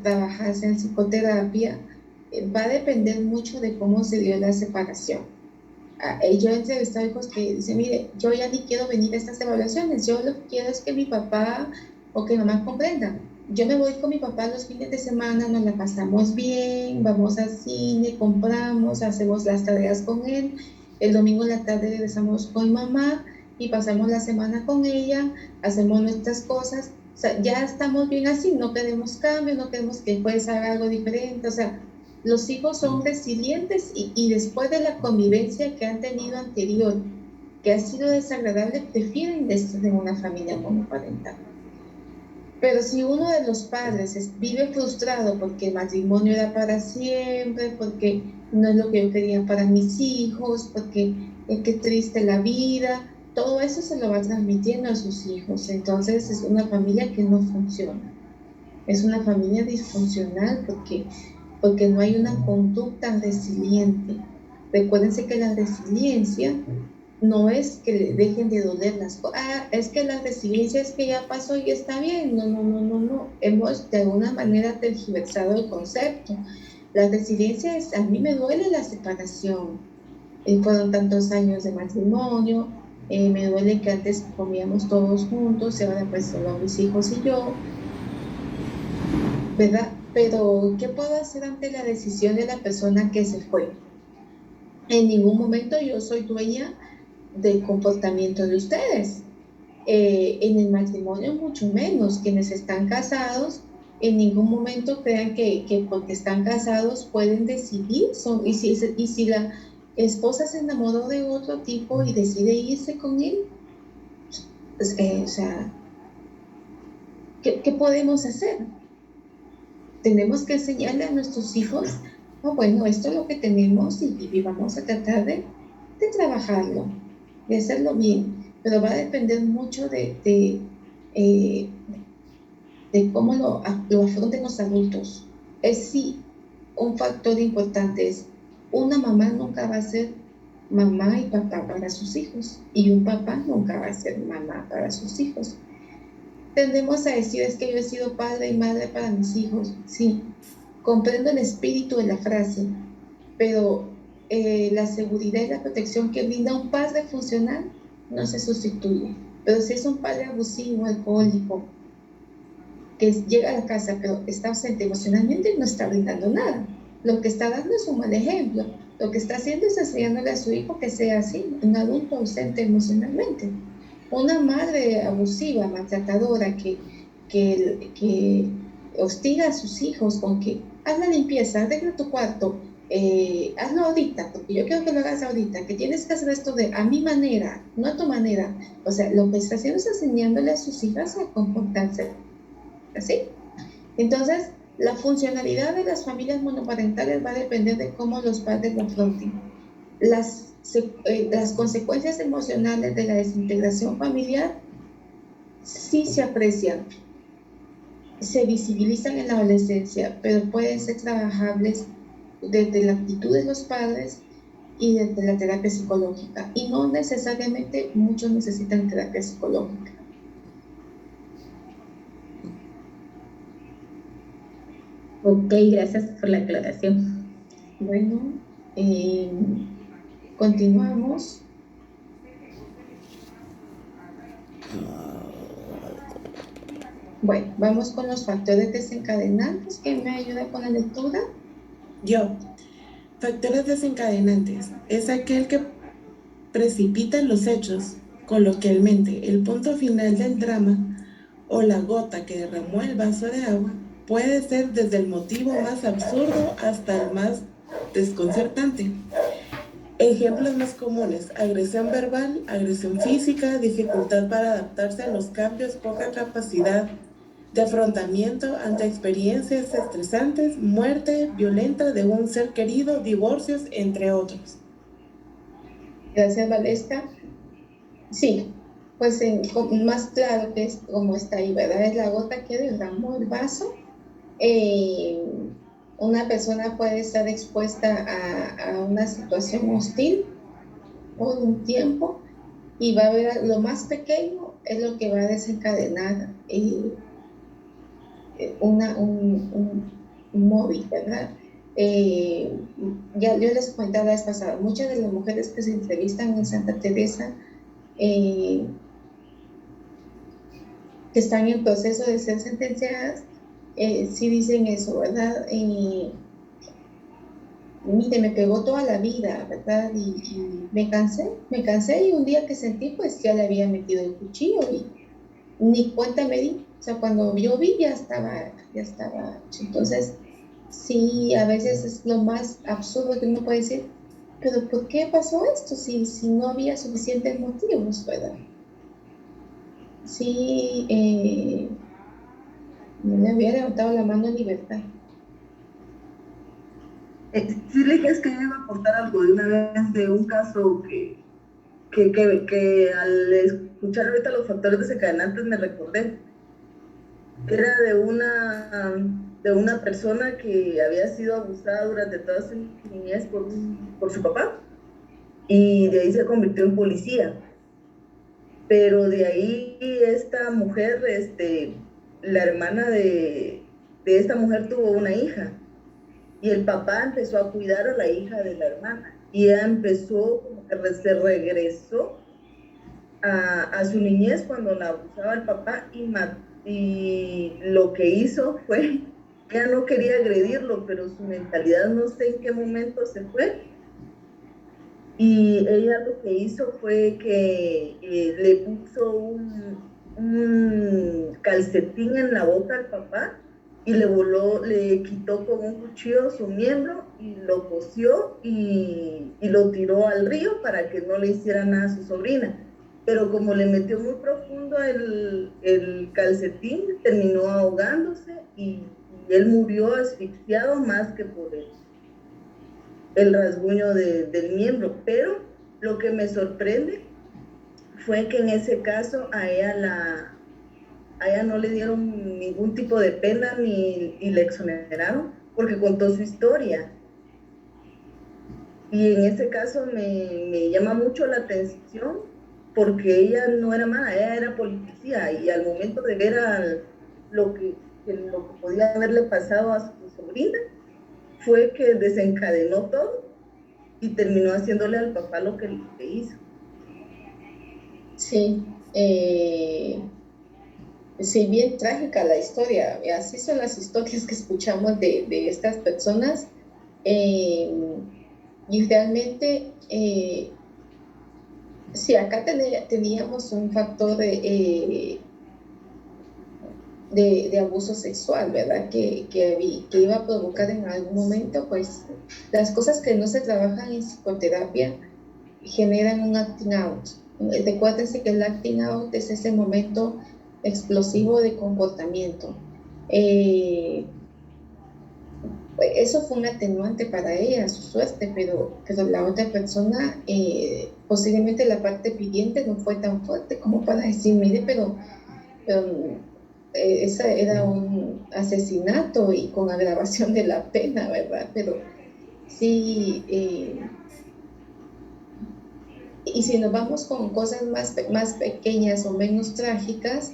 trabajarse en psicoterapia, va a depender mucho de cómo se dio la separación. Yo he entrevistado hijos que dicen, mire, yo ya ni quiero venir a estas evaluaciones, yo lo que quiero es que mi papá o que mamá comprendan. Yo me voy con mi papá los fines de semana, nos la pasamos bien, vamos al cine, compramos, hacemos las tareas con él, el domingo en la tarde regresamos con mamá y pasamos la semana con ella, hacemos nuestras cosas, o sea, ya estamos bien así, no queremos cambio, no queremos que juez haga algo diferente, o sea, los hijos son resilientes y después de la convivencia que han tenido anterior, que ha sido desagradable, prefieren estar en una familia monoparental. Pero si uno de los padres vive frustrado porque el matrimonio era para siempre, porque no es lo que yo quería para mis hijos, porque qué triste la vida, todo eso se lo va transmitiendo a sus hijos. Entonces es una familia que no funciona. Es una familia disfuncional porque no hay una conducta resiliente. Recuérdense que la resiliencia no es que le dejen de doler las cosas. Es que la resiliencia es que ya pasó y está bien. No. Hemos de alguna manera tergiversado el concepto. La resiliencia es, a mí me duele la separación. Fueron tantos años de matrimonio. Me duele que antes comíamos todos juntos y ahora pues solo mis hijos y yo. ¿Verdad? Pero, ¿qué puedo hacer ante la decisión de la persona que se fue? En ningún momento yo soy dueña del comportamiento de ustedes. En el matrimonio mucho menos. Quienes están casados, en ningún momento crean que porque están casados pueden decidir. Y si la esposa se enamoró de otro tipo y decide irse con él, pues, o sea, ¿qué podemos hacer? Tenemos que enseñarle a nuestros hijos, bueno, esto es lo que tenemos y vamos a tratar de trabajarlo, de hacerlo bien, pero va a depender mucho de cómo lo afronten los adultos. Sí, un factor importante es, una mamá nunca va a ser mamá y papá para sus hijos, y un papá nunca va a ser mamá para sus hijos. Tendemos a decir, es que yo he sido padre y madre para mis hijos. Sí, comprendo el espíritu de la frase, pero la seguridad y la protección que brinda un padre funcional no se sustituye. Pero si es un padre abusivo, alcohólico, que llega a la casa pero está ausente emocionalmente, no está brindando nada. Lo que está dando es un mal ejemplo. lo que está haciendo es enseñándole a su hijo que sea así, un adulto ausente emocionalmente. Una madre abusiva, maltratadora, que hostiga a sus hijos con que haz la limpieza, arregla tu cuarto, hazlo ahorita, porque yo quiero que lo hagas ahorita, que tienes que hacer esto de a mi manera, no a tu manera. O sea, lo que está haciendo es enseñándole a sus hijas a comportarse así. Entonces, la funcionalidad de las familias monoparentales va a depender de cómo los padres lo afronten. Las consecuencias emocionales de la desintegración familiar sí se aprecian, se visibilizan en la adolescencia, pero pueden ser trabajables desde la actitud de los padres y desde la terapia psicológica. Y no necesariamente muchos necesitan terapia psicológica. Ok, gracias por la aclaración. Bueno, continuamos. Bueno, vamos con los factores desencadenantes. ¿Quién me ayuda con la lectura? Yo. Factores desencadenantes. Es aquel que precipita los hechos, coloquialmente, el punto final del drama o la gota que derramó el vaso de agua. Puede ser desde el motivo más absurdo hasta el más desconcertante. Ejemplos más comunes: agresión verbal, agresión física, dificultad para adaptarse a los cambios, poca capacidad de afrontamiento ante experiencias estresantes, muerte violenta de un ser querido, divorcios, entre otros. Gracias, Valesca. Sí, pues más claro que es como está ahí, ¿verdad? Es la gota que derramó el vaso. Una persona puede estar expuesta a una situación hostil por un tiempo y va a ver lo más pequeño es lo que va a desencadenar un móvil, ¿verdad? Ya yo les comentaba la vez pasada, muchas de las mujeres que se entrevistan en Santa Teresa que están en proceso de ser sentenciadas sí dicen eso, ¿verdad? Mire, me pegó toda la vida, ¿verdad? Y me cansé y un día que sentí, pues ya le había metido el cuchillo y ni cuenta me di. O sea, cuando yo vi ya estaba hecho. Entonces, sí, a veces es lo más absurdo que uno puede decir, pero ¿por qué pasó esto si no había suficientes motivos, ¿verdad? Sí, no le había levantado la mano en libertad. Sí, le dije, es que iba a aportar algo de una vez de un caso que al escuchar ahorita los factores desencadenantes me recordé. Era de una persona que había sido abusada durante toda su niñez por su papá y de ahí se convirtió en policía. Pero de ahí esta mujer, la hermana de esta mujer tuvo una hija y el papá empezó a cuidar a la hija de la hermana y ella empezó, como que se regresó a su niñez cuando la abusaba el papá y lo que hizo fue, ella no quería agredirlo, pero su mentalidad no sé en qué momento se fue. Y ella lo que hizo fue que le puso un calcetín en la boca al papá y le quitó con un cuchillo su miembro y lo cosió y lo tiró al río para que no le hiciera nada a su sobrina. Pero como le metió muy profundo el calcetín, terminó ahogándose y él murió asfixiado más que por el rasguño del miembro. Pero lo que me sorprende fue que en ese caso a ella no le dieron ningún tipo de pena y le exoneraron porque contó su historia. Y en ese caso me llama mucho la atención porque ella no era mala, ella era policía y al momento de ver lo que podía haberle pasado a su sobrina fue que desencadenó todo y terminó haciéndole al papá lo que hizo. Sí, sí, bien trágica la historia. Así son las historias que escuchamos de estas personas. Y realmente, sí, acá teníamos un factor de abuso sexual, ¿verdad? Que iba a provocar en algún momento, pues, las cosas que no se trabajan en psicoterapia generan un acting out. Recuérdense que el acting out es ese momento explosivo de comportamiento. Eso fue un atenuante para ella, su suerte, pero la otra persona, posiblemente la parte pidiente no fue tan fuerte como para decir, mire, pero esa era un asesinato y con agravación de la pena, ¿verdad? Pero sí, y si nos vamos con cosas más pequeñas o menos trágicas,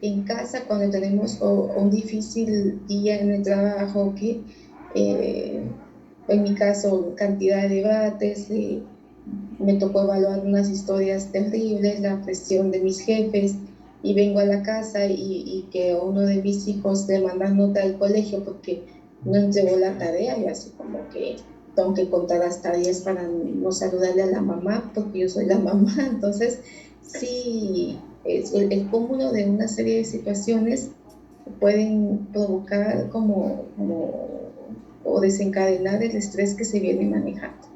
en casa cuando tenemos un difícil día en el trabajo, que en mi caso cantidad de debates, me tocó evaluar unas historias terribles, la presión de mis jefes, y vengo a la casa y que a uno de mis hijos le mandan nota del colegio porque no entregó la tarea, y así como que tengo que contar hasta 10 para no saludarle a la mamá porque yo soy la mamá. Entonces sí, el cúmulo de una serie de situaciones pueden provocar o desencadenar el estrés que se viene manejando.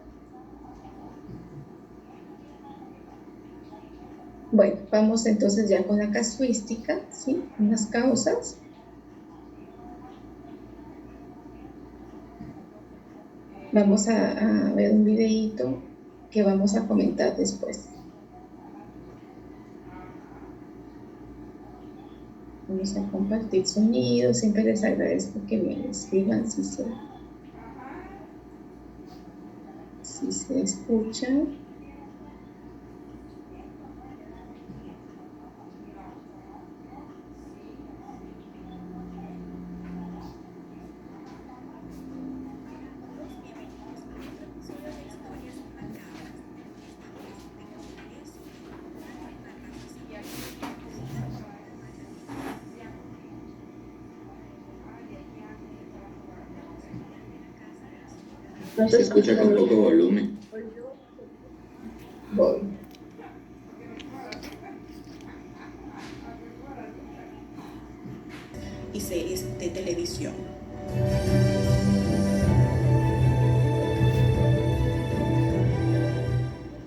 Bueno, vamos entonces ya con la casuística, ¿sí? Unas causas. Vamos a ver un videíto que vamos a comentar después. Vamos a compartir sonido. Siempre les agradezco que me escriban si se escuchan. Se escucha con poco volumen. Voy. Y series de televisión.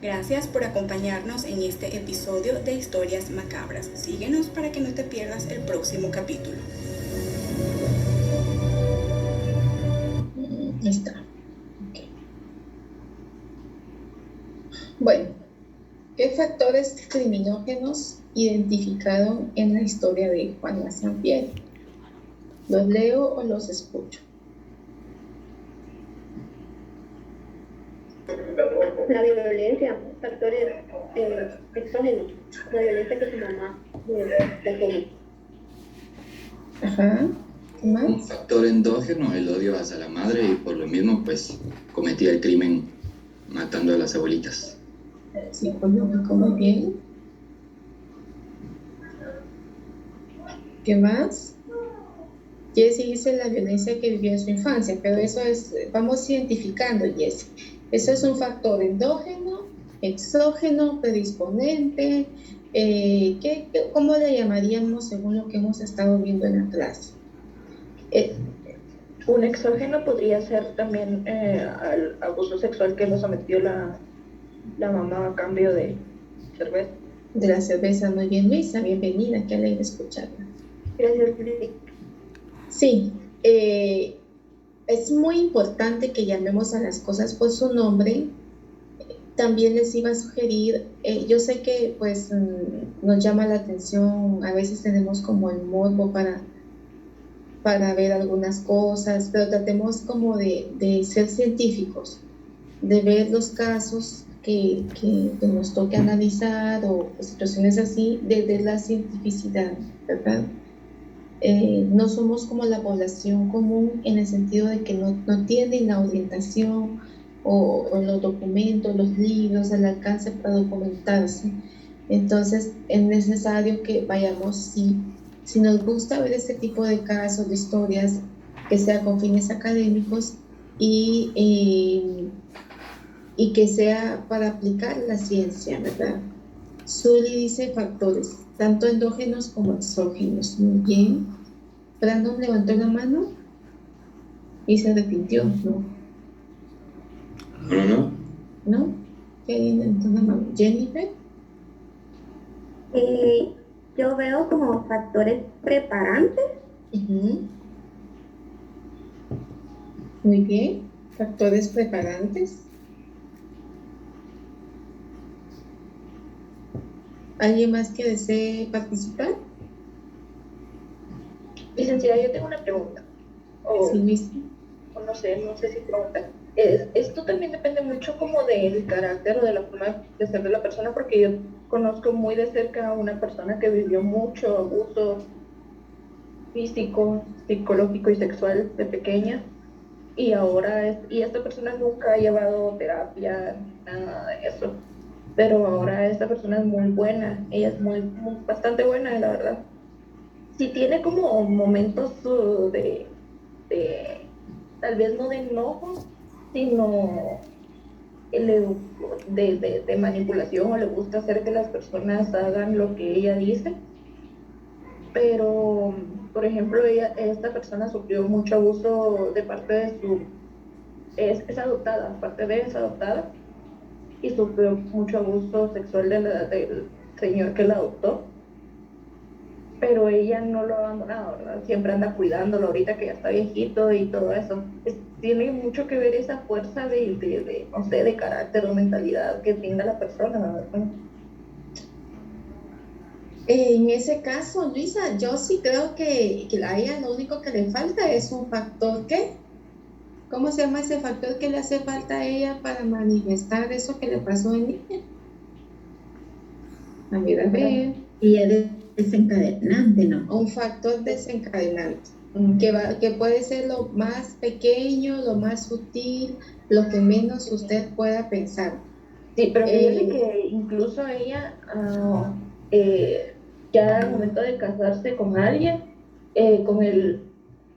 Gracias por acompañarnos en este episodio de Historias Macabras. Síguenos para que no te pierdas el próximo capítulo. Ahí está. Okay. Bueno, ¿qué factores criminógenos identificaron en la historia de Juana Sampieri? ¿Los leo o los escucho? La violencia, factores exógenos, la violencia que su mamá le comete. Ajá. ¿Qué más? Un factor endógeno, el odio hacia la madre, y por lo mismo pues cometía el crimen matando a las abuelitas. Psicológico, muy bien. ¿Qué más? Jessie dice la violencia que vivió en su infancia, pero eso es, vamos identificando, Jessie. Eso es un factor endógeno, exógeno, predisponente. ¿Cómo le llamaríamos según lo que hemos estado viendo en la clase? Un exógeno podría ser también al abuso sexual que nos sometió la mamá a cambio de cerveza. De la cerveza, muy bien, Luisa, bienvenida, qué alegre escucharla. Gracias, Lili. Sí, es muy importante que llamemos a las cosas por su nombre. También les iba a sugerir, yo sé que pues nos llama la atención, a veces tenemos como el morbo para ver algunas cosas, pero tratemos como de ser científicos, de ver los casos que nos toque analizar o situaciones así desde la cientificidad, ¿verdad? No somos como la población común en el sentido de que no tienen la orientación o los documentos, los libros al alcance para documentarse. Entonces es necesario que vayamos, si nos gusta ver este tipo de casos, de historias que sean con fines académicos, y que sea para aplicar la ciencia, ¿verdad? Zully dice factores, tanto endógenos como exógenos. Muy bien. Brandon levantó la mano y se arrepintió, ¿no? No. ¿No? ¿Qué levantó la mano? Jennifer. Yo veo como factores preparantes. Muy bien. Factores preparantes. ¿Alguien más que desee participar? Licenciada, yo tengo una pregunta. Sí, o no sé si preguntar. Esto también depende mucho como del carácter o de la forma de ser de la persona, porque yo conozco muy de cerca a una persona que vivió mucho abuso físico, psicológico y sexual de pequeña, y esta persona nunca ha llevado terapia, nada de eso, pero ahora esta persona es muy buena, ella es bastante buena, la verdad. Sí tiene como momentos de tal vez no de enojo, sino de manipulación, o le gusta hacer que las personas hagan lo que ella dice. Pero, por ejemplo, esta persona sufrió mucho abuso de parte de es adoptada, aparte de es adoptada, y sufrió mucho abuso sexual del señor que la adoptó. Pero ella no lo ha abandonado, ¿verdad? Siempre anda cuidándolo ahorita que ya está viejito y todo eso. Tiene mucho que ver esa fuerza no sé, de carácter o mentalidad que tenga la persona, ¿verdad? En ese caso, Luisa, yo sí creo que a ella lo único que le falta es un factor, ¿qué? ¿Cómo se llama ese factor que le hace falta a ella para manifestar eso que le pasó en ella? A ver. Y es desencadenante, ¿no? Un factor desencadenante, que puede ser lo más pequeño, lo más sutil, lo que menos usted pueda pensar. Sí, pero fíjate que incluso ella, ya al momento de casarse con alguien,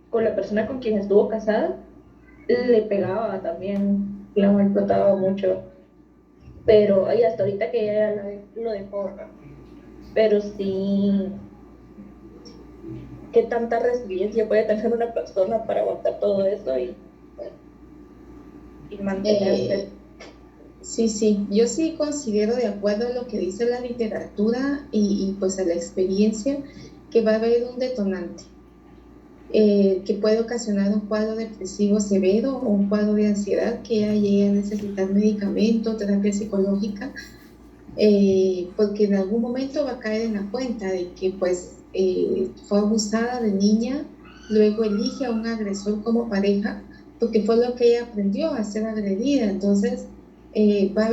con la persona con quien estuvo casada, le pegaba también, la maltrataba mucho. Pero hasta ahorita que ella lo dejó, ¿verdad? Pero sí, ¿qué tanta resiliencia puede tener una persona para aguantar todo eso y mantenerse? Sí, yo sí considero, de acuerdo a lo que dice la literatura y pues a la experiencia, que va a haber un detonante que puede ocasionar un cuadro depresivo severo o un cuadro de ansiedad que ella llegue a necesitar medicamento, terapia psicológica, porque en algún momento va a caer en la cuenta de que pues fue abusada de niña, luego elige a un agresor como pareja, porque fue lo que ella aprendió a ser agredida. Entonces va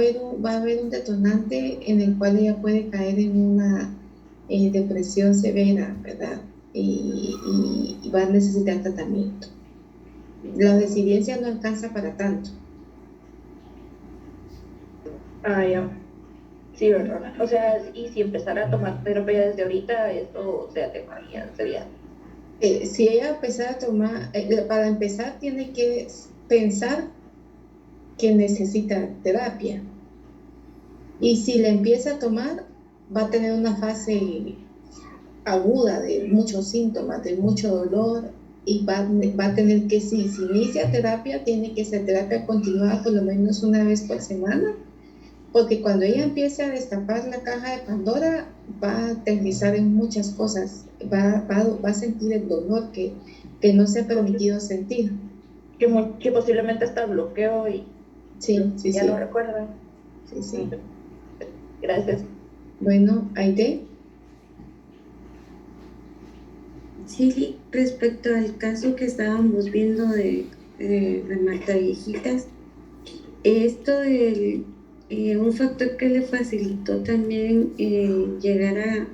a haber un detonante en el cual ella puede caer en una depresión severa, ¿verdad? Y va a necesitar tratamiento. La resiliencia no alcanza para tanto. Ya. Sí, ¿verdad? O sea, y si empezara a tomar terapia desde ahorita, eso sería. Si ella empezara a tomar, para empezar tiene que pensar que necesita terapia. Y si la empieza a tomar, va a tener una fase aguda de muchos síntomas, de mucho dolor, y va a tener que, si inicia terapia, tiene que ser terapia continuada por lo menos una vez por semana, porque cuando ella empiece a destapar la caja de Pandora, va a aterrizar en muchas cosas, va a sentir el dolor que no se ha permitido sentir. Que posiblemente hasta bloqueo y ya lo recuerdan. Sí. Gracias. Bueno, Aide. Sí, respecto al caso que estábamos viendo de la Mataviejitas, esto del un factor que le facilitó también llegar a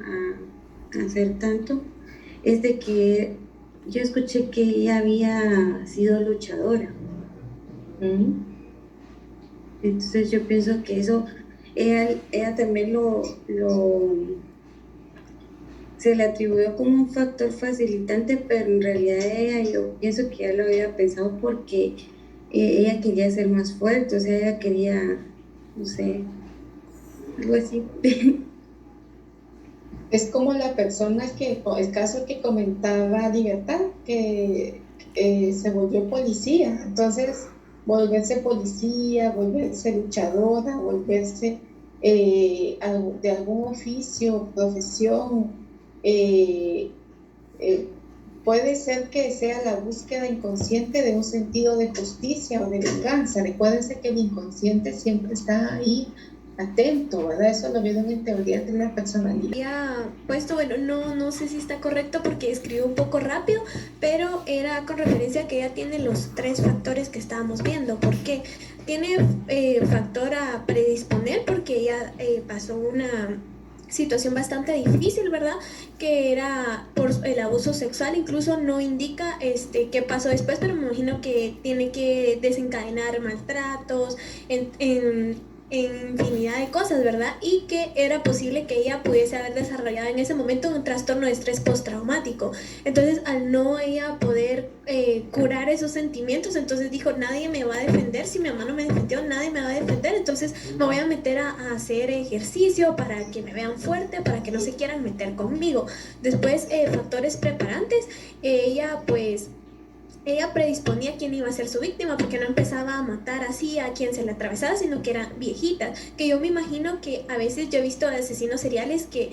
hacer tanto es de que yo escuché que ella había sido luchadora. Entonces yo pienso que eso ella también se le atribuyó como un factor facilitante, pero en realidad ella, yo pienso que ya lo había pensado porque ella quería ser más fuerte, o sea, ella quería, no sé, algo así. Es como la persona el caso que comentaba Libertad, que se volvió policía. Entonces, volverse policía, volverse luchadora, volverse de algún oficio, profesión, puede ser que sea la búsqueda inconsciente de un sentido de justicia o de venganza. Recuérdense que el inconsciente siempre está ahí atento, ¿verdad? Eso lo vieron en teoría de la personalidad. Había puesto, bueno, no sé si está correcto porque escribió un poco rápido, pero era con referencia a que ella tiene los 3 factores que estábamos viendo. ¿Por qué? Tiene factor a predisponer porque ella pasó una situación bastante difícil, ¿verdad? Que era por el abuso sexual. Incluso no indica qué pasó después, pero me imagino que tiene que desencadenar maltratos, infinidad de cosas, ¿verdad? Y que era posible que ella pudiese haber desarrollado en ese momento un trastorno de estrés postraumático. Entonces, al no ella poder curar esos sentimientos, entonces dijo, nadie me va a defender, si mi mamá no me defendió, nadie me va a defender, entonces me voy a meter a hacer ejercicio para que me vean fuerte, para que no se quieran meter conmigo. Después, factores preparantes, ella predisponía a quién iba a ser su víctima, porque no empezaba a matar así a quien se le atravesara, sino que eran viejitas, que yo me imagino que a veces yo he visto asesinos seriales que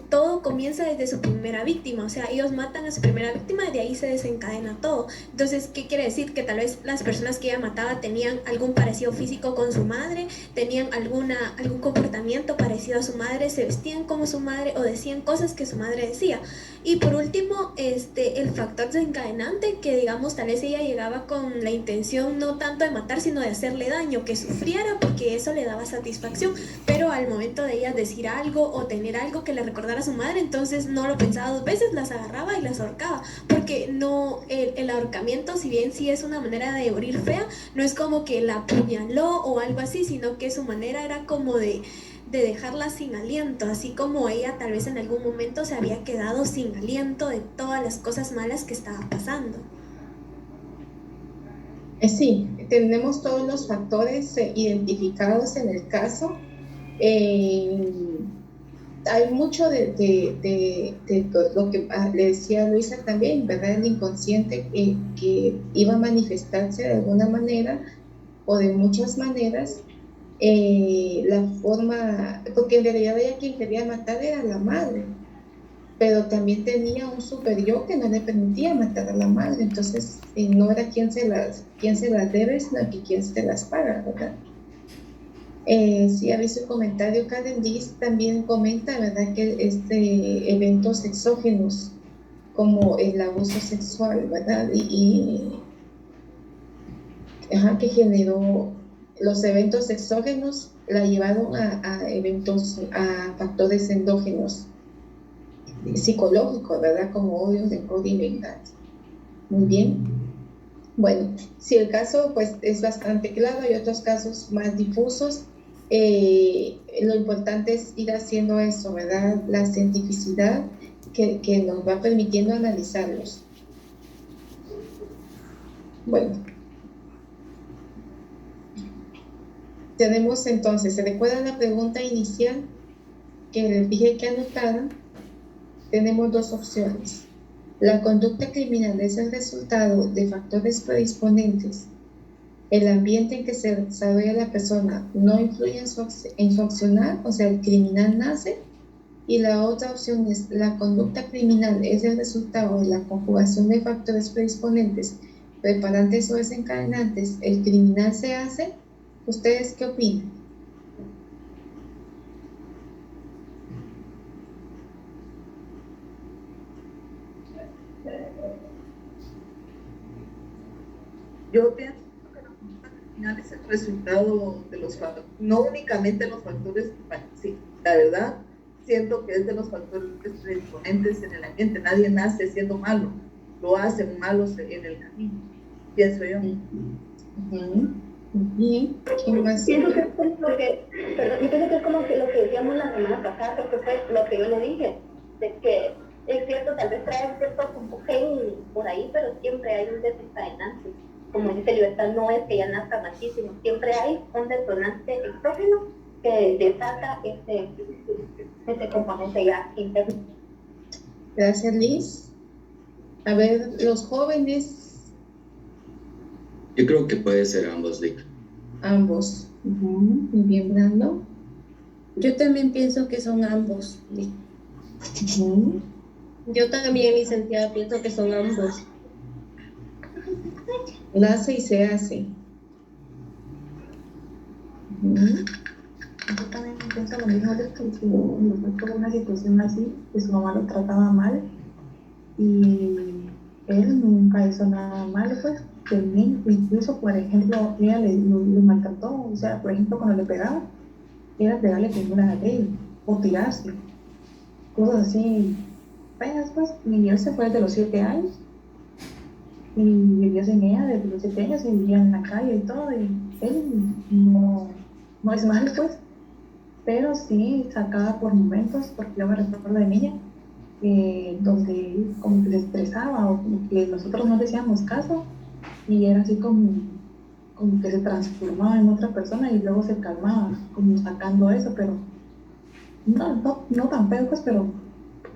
todo comienza desde su primera víctima, o sea, ellos matan a su primera víctima y de ahí se desencadena todo. Entonces, ¿qué quiere decir? Que tal vez las personas que ella mataba tenían algún parecido físico con su madre, tenían algún comportamiento parecido a su madre, se vestían como su madre o decían cosas que su madre decía. Y por último, el factor desencadenante, que digamos, tal vez ella llegaba con la intención no tanto de matar, sino de hacerle daño, que sufriera, porque eso le daba satisfacción, pero al momento de ella decir algo o tener algo que le recordara a su madre, entonces no lo pensaba 2 veces, las agarraba y las ahorcaba, porque no, el ahorcamiento, si bien sí es una manera de morir fea, no es como que la apuñaló o algo así, sino que su manera era como de dejarla sin aliento, así como ella tal vez en algún momento se había quedado sin aliento de todas las cosas malas que estaba pasando. Sí, tenemos todos los factores identificados en el caso. Hay mucho de lo que le decía Luisa también, ¿verdad? El inconsciente que iba a manifestarse de alguna manera o de muchas maneras. La forma, porque en realidad ella quien quería matar era la madre, pero también tenía un superior que no le permitía matar a la madre, entonces no era quien se las debe, sino que quien se las paga, ¿verdad? Sí, ha visto el comentario. Karen Diz también comenta, ¿verdad?, que eventos exógenos como el abuso sexual, ¿verdad? Que generó los eventos exógenos, la llevaron a factores endógenos psicológicos, ¿verdad? Como odio, rencor y venganza. Muy bien. Bueno, si el caso pues es bastante claro, hay otros casos más difusos. Lo importante es ir haciendo eso, ¿verdad? La cientificidad que nos va permitiendo analizarlos. Bueno. Tenemos entonces, ¿se recuerdan la pregunta inicial que les dije que anotaran? Tenemos 2 opciones. La conducta criminal es el resultado de factores predisponentes. El ambiente en que se desarrolla la persona no influye en su accionar, o sea, el criminal nace. Y la otra opción es, la conducta criminal es el resultado de la conjugación de factores predisponentes, preparantes o desencadenantes. El criminal se hace. ¿Ustedes qué opinan? Yo pienso que la conducta criminal es el resultado de los factores, no únicamente los factores, bueno, sí, la verdad, siento que es de los factores predisponentes en el ambiente. Nadie nace siendo malo, lo hacen malos en el camino, pienso yo. Bien, ¿quién más? Pienso que es lo que, perdón, yo pienso que es como que lo que decíamos la semana pasada, creo que fue lo que yo le dije, de que es cierto, tal vez trae cierto gen por ahí, pero siempre hay un desencadenante. como dice Libertad, no es que ya nazca así, sino siempre hay un detonante exógeno que desata ese componente ya interno. Gracias, Liz. A ver, los jóvenes. Yo creo que puede ser ambos, Lick. Ambos. Muy bien, Brando. Yo también pienso que son ambos. Yo también, licenciada, pienso que son ambos. Nace y se hace. Yo también pienso lo mismo, de que si nos tuvo una situación así, que su mamá lo trataba mal y él nunca hizo nada malo, pues, del niño. Incluso, por ejemplo, ella lo maltrató, o sea, por ejemplo, cuando le pegaba, era pegarle con una ley o tirarse, cosas así feas, pues. Y él se fue desde los 7 años y vivió sin ella desde los 7 años y vivía en la calle y todo, y él no es malo, pues, pero sí sacaba por momentos, porque yo me recuerdo de niña, donde como que se estresaba o como que nosotros no le hacíamos caso y era así como que se transformaba en otra persona y luego se calmaba, como sacando eso, pero no tan feo, pues, pero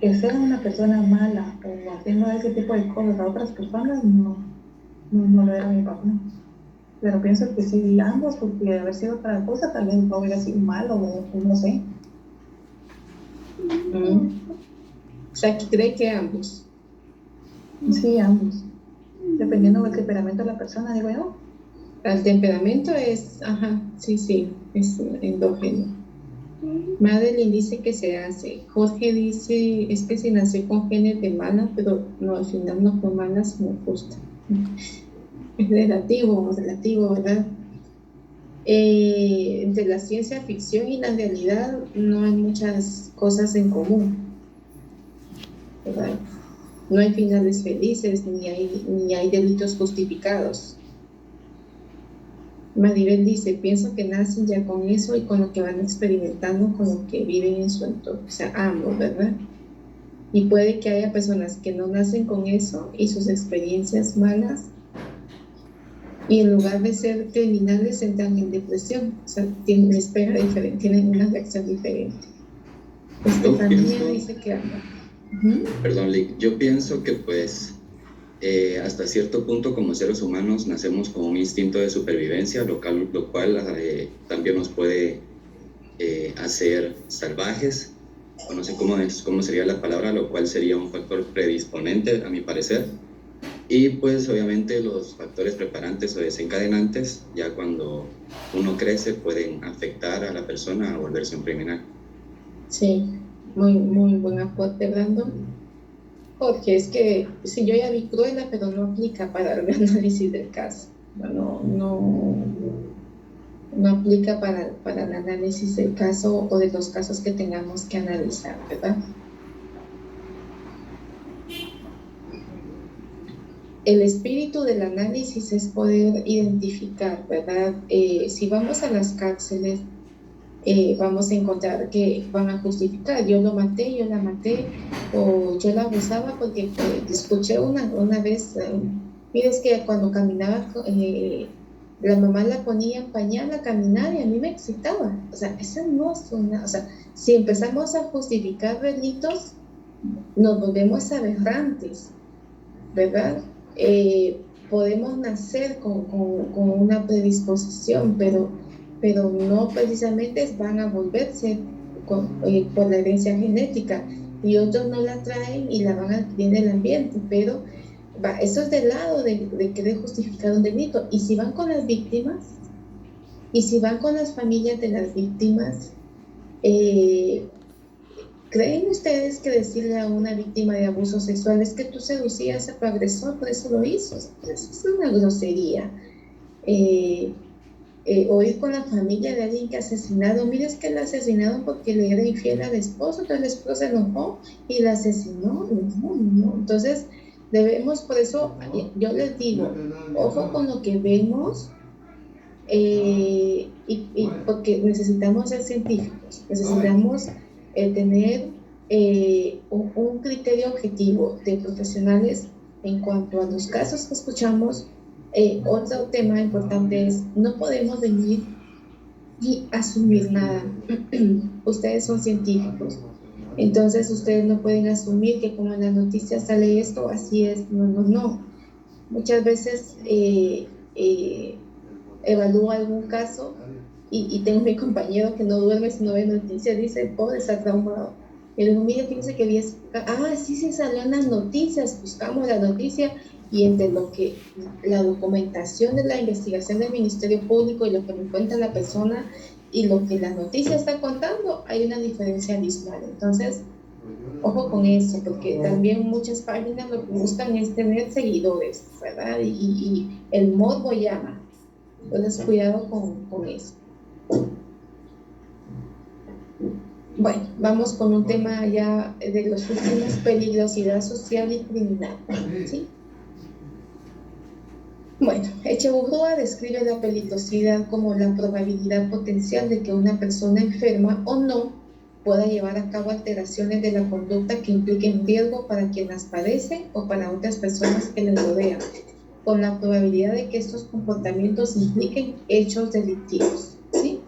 que sea una persona mala o haciendo ese tipo de cosas a otras personas, no lo era mi papá. Pero pienso que sí, ambos, porque de haber sido otra cosa, tal vez no hubiera sido malo o no sé. O sea, ¿cree que ambos? Sí, ambos. Dependiendo del temperamento de la persona, digo yo. El temperamento es, sí, es endógeno. Madeline dice que se hace. Jorge dice, es que se nació con genes de mala, pero no, al final no fue mala, sino justa. Es relativo, ¿verdad? Entre la ciencia ficción y la realidad no hay muchas cosas en común, ¿verdad? No hay finales felices, ni hay delitos justificados. Maribel dice, pienso que nacen ya con eso y con lo que van experimentando, con lo que viven en su entorno, o sea, ambos, ¿verdad? Y puede que haya personas que no nacen con eso y sus experiencias malas, y en lugar de ser criminales entran en depresión, o sea, tienen una reacción diferente. Estefanía dice que ambos. Perdón, Lick, yo pienso que pues hasta cierto punto como seres humanos nacemos con un instinto de supervivencia, lo cual también nos puede hacer salvajes, o no sé cómo sería la palabra, lo cual sería un factor predisponente a mi parecer. Y pues obviamente los factores preparantes o desencadenantes, ya cuando uno crece, pueden afectar a la persona a volverse un criminal. Sí, muy buen aporte, Brandon. Porque es que si yo ya vi Cruella, pero no aplica para el análisis del caso. No aplica para el análisis del caso o de los casos que tengamos que analizar, ¿verdad? El espíritu del análisis es poder identificar, ¿verdad? Si vamos a las cárceles, vamos a encontrar que van a justificar, yo lo maté, yo la maté, o yo la abusaba porque escuché una vez, mira, es que cuando caminaba, la mamá la ponía en pañal a caminar y a mí me excitaba. O sea, esa no es una, o sea, si empezamos a justificar delitos, nos volvemos aberrantes, ¿verdad? Podemos nacer con una predisposición, pero no precisamente van a volverse por la herencia genética, y otros no la traen y la van a adquirir en el ambiente, pero eso es del lado de querer justificar un delito. Y si van con las víctimas, y si van con las familias de las víctimas, ¿creen ustedes que decirle a una víctima de abuso sexual es que tú seducías a tu agresor, por eso lo hizo? O sea, es una grosería. O ir con la familia de alguien que ha asesinado, mire, es que la asesinaron porque le era infiel al esposo, entonces el esposo se enojó y la asesinó. No. Entonces debemos, por eso yo les digo, ojo con lo que vemos, y porque necesitamos ser científicos, necesitamos tener un criterio objetivo de profesionales en cuanto a los casos que escuchamos Otro tema importante es, no podemos venir y asumir nada. Ustedes son científicos, entonces ustedes no pueden asumir que como en las noticias sale esto, así es. No. Muchas veces evalúo algún caso y tengo mi compañero que no duerme si no ve noticias, dice, pobre, está traumado. Y luego, mira, fíjense que vi, sí salió en las noticias, buscamos la noticia y entre lo que la documentación de la investigación del Ministerio Público y lo que me cuenta la persona y lo que la noticia está contando, hay una diferencia abismal. Entonces, ojo con eso, porque también muchas páginas lo que buscan es tener seguidores, ¿verdad? Y el morbo llama. Entonces, cuidado con eso. Bueno, vamos con un tema ya de los últimos, peligrosidad social y criminal, ¿sí? Bueno, Echeverría describe la peligrosidad como la probabilidad potencial de que una persona enferma o no pueda llevar a cabo alteraciones de la conducta que impliquen riesgo para quien las padece o para otras personas que les rodean, con la probabilidad de que estos comportamientos impliquen hechos delictivos, ¿sí?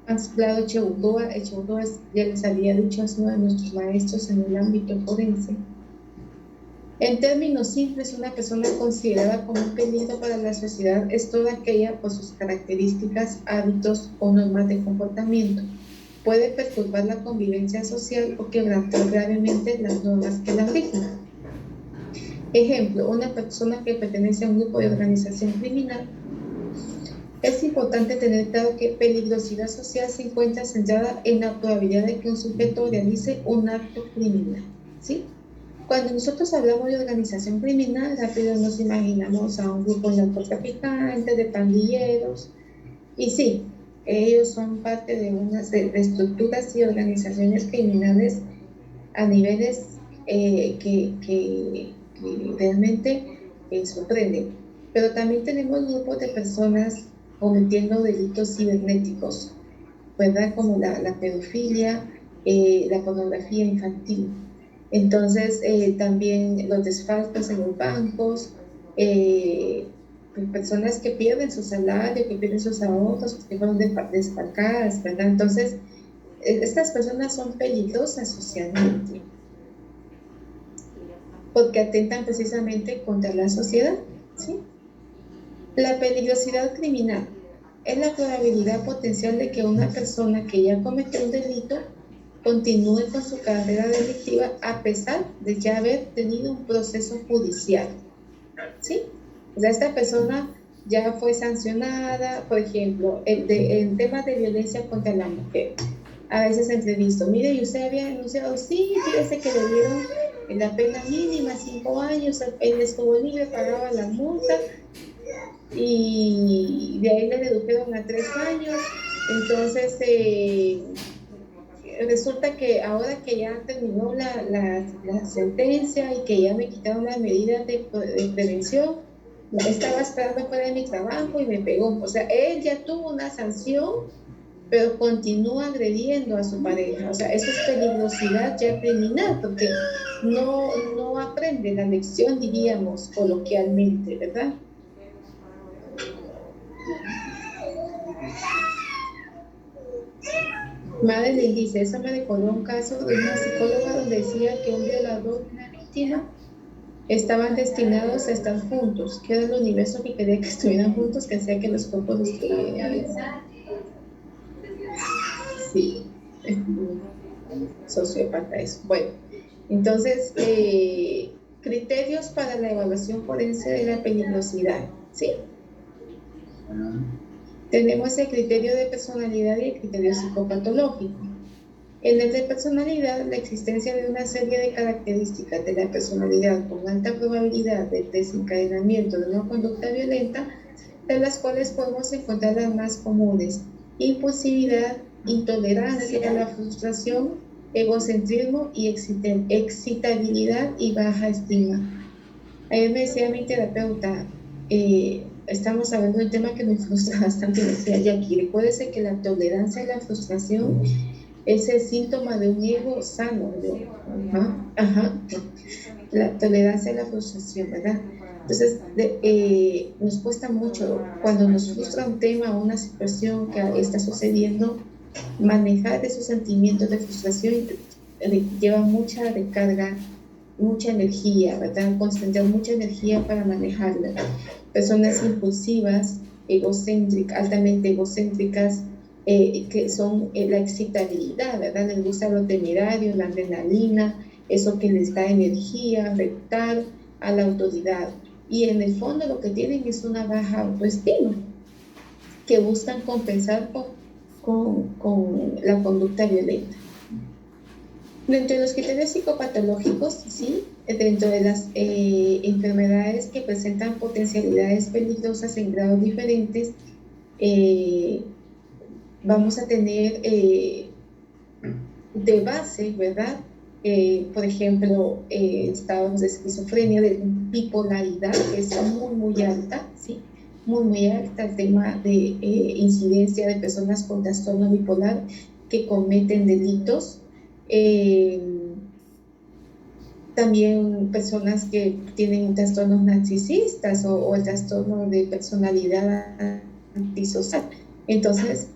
Más claro, Echeverría, ya les había dicho, es uno de nuestros maestros en el ámbito forense. En términos simples, una persona considerada como un peligro para la sociedad es toda aquella por sus características, hábitos o normas de comportamiento. Puede perturbar la convivencia social o quebrantar gravemente las normas que la rigen. Ejemplo, una persona que pertenece a un grupo de organización criminal. Es importante tener claro que peligrosidad social se encuentra centrada en la probabilidad de que un sujeto realice un acto criminal, ¿sí? Cuando nosotros hablamos de organización criminal, rápido nos imaginamos a un grupo de narcotraficantes, de pandilleros, y sí, ellos son parte de unas de estructuras y organizaciones criminales a niveles que realmente sorprenden. Pero también tenemos grupos de personas cometiendo delitos cibernéticos, ¿verdad? Como la pedofilia, la pornografía infantil. Entonces, también los desfalcos en los bancos, personas que pierden su salario, que pierden sus ahorros, que fueron desfalcadas, ¿verdad? Entonces, estas personas son peligrosas socialmente, porque atentan precisamente contra la sociedad, ¿sí? La peligrosidad criminal es la probabilidad potencial de que una persona que ya cometió un delito continúe con su carrera delictiva a pesar de ya haber tenido un proceso judicial, ¿sí? O sea, esta persona ya fue sancionada, por ejemplo, en temas de violencia contra la mujer. A veces entrevisto, mire, ¿y usted había denunciado? Sí, fíjese que le dieron la pena mínima, 5 años, él estuvo libre, pagaba la multa, y de ahí le redujeron a 3 años, entonces resulta que ahora que ya terminó la sentencia y que ya me quitaron las medidas de prevención, estaba esperando fuera de mi trabajo y me pegó. O sea, él ya tuvo una sanción, pero continúa agrediendo a su pareja. O sea, eso es peligrosidad ya criminal, porque no aprende la lección, diríamos coloquialmente, ¿verdad? Madeline dice, eso me recordó un caso de una psicóloga donde decía que un violador y una víctima estaban destinados a estar juntos, que era el universo que quería que estuvieran juntos, que hacía que los cuerpos estuvieran. Sí, sociópata eso. Bueno, entonces, criterios para la evaluación forense de la peligrosidad, ¿sí? Tenemos el criterio de personalidad y el criterio psicopatológico. En el de personalidad, la existencia de una serie de características de la personalidad con alta probabilidad de desencadenamiento de una conducta violenta, de las cuales podemos encontrar las más comunes: impulsividad, intolerancia a la frustración, egocentrismo y excitabilidad y baja estima. Ayer me decía mi terapeuta, estamos hablando de un tema que me frustra bastante, me decía, Jackie, recuérdese que la tolerancia a la frustración es el síntoma de un ego sano. La tolerancia a la frustración, ¿verdad? Entonces, nos cuesta mucho cuando nos frustra un tema o una situación que está sucediendo, manejar esos sentimientos de frustración lleva mucha recarga, mucha energía, ¿verdad? Concentrar mucha energía para manejarla. Personas impulsivas, altamente egocéntricas, que son la excitabilidad, ¿verdad? Les gusta lo temerario, la adrenalina, eso que les da energía, retar a la autoridad. Y en el fondo lo que tienen es una baja autoestima, que buscan compensar con la conducta violenta. Dentro de los criterios psicopatológicos, sí, dentro de las enfermedades que presentan potencialidades peligrosas en grados diferentes, vamos a tener de base, ¿verdad? Por ejemplo, estados de esquizofrenia, de bipolaridad, que es muy alta, ¿sí? Muy alta, el tema de incidencia de personas con trastorno bipolar que cometen delitos. También personas que tienen trastornos narcisistas o el trastorno de personalidad antisocial. Entonces,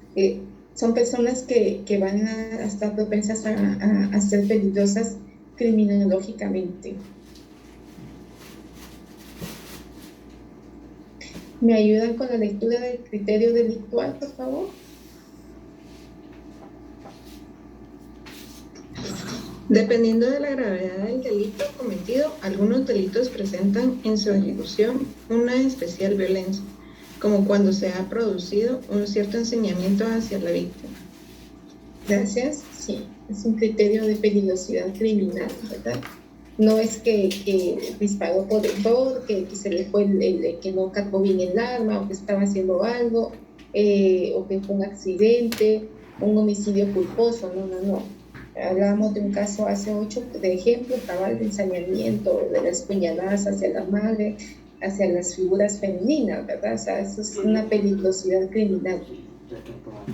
son personas que van a estar propensas a ser peligrosas criminológicamente. ¿Me ayudan con la lectura del criterio delictual, por favor? Dependiendo de la gravedad del delito cometido, algunos delitos presentan en su ejecución una especial violencia, como cuando se ha producido un cierto ensañamiento hacia la víctima. Gracias. Sí, es un criterio de peligrosidad criminal, ¿verdad? No es que disparó por error, que se le fue que no cargó bien el arma, o que estaba haciendo algo, o que fue un accidente, un homicidio culposo. No. Hablábamos de un caso hace 8, de ejemplo, cabal de ensañamiento, de las puñaladas hacia la madre, hacia las figuras femeninas, ¿verdad? O sea, eso es una peligrosidad criminal.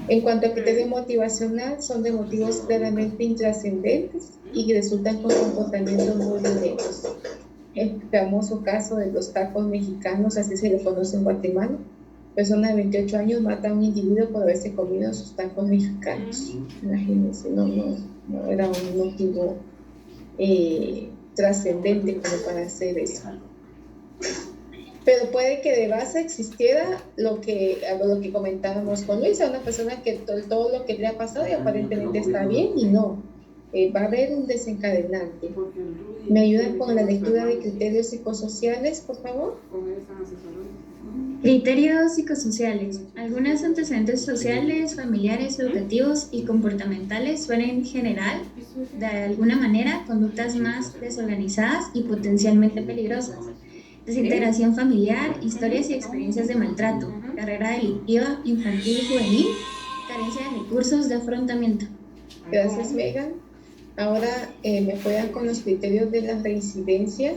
En cuanto a criterio motivacional, son de motivos claramente intrascendentes y resultan con comportamientos muy violentos. El famoso caso de los tacos mexicanos, así se le conoce en Guatemala. Persona de 28 años mata a un individuo por haberse comido sus tacos mexicanos. Imagínense, no era un motivo trascendente como para hacer eso. Pero puede que de base existiera lo que comentábamos con Luisa, una persona que todo lo que le ha pasado y aparentemente está bien y no. Va a haber un desencadenante. ¿Me ayudan con la lectura de criterios psicosociales, por favor? Criterios psicosociales. Algunos antecedentes sociales, familiares, educativos y comportamentales suelen generar, de alguna manera, conductas más desorganizadas y potencialmente peligrosas. Desintegración familiar, historias y experiencias de maltrato, carrera delictiva, infantil y juvenil, carencia de recursos de afrontamiento. Gracias, Megan. Ahora me apoyan con los criterios de la reincidencia.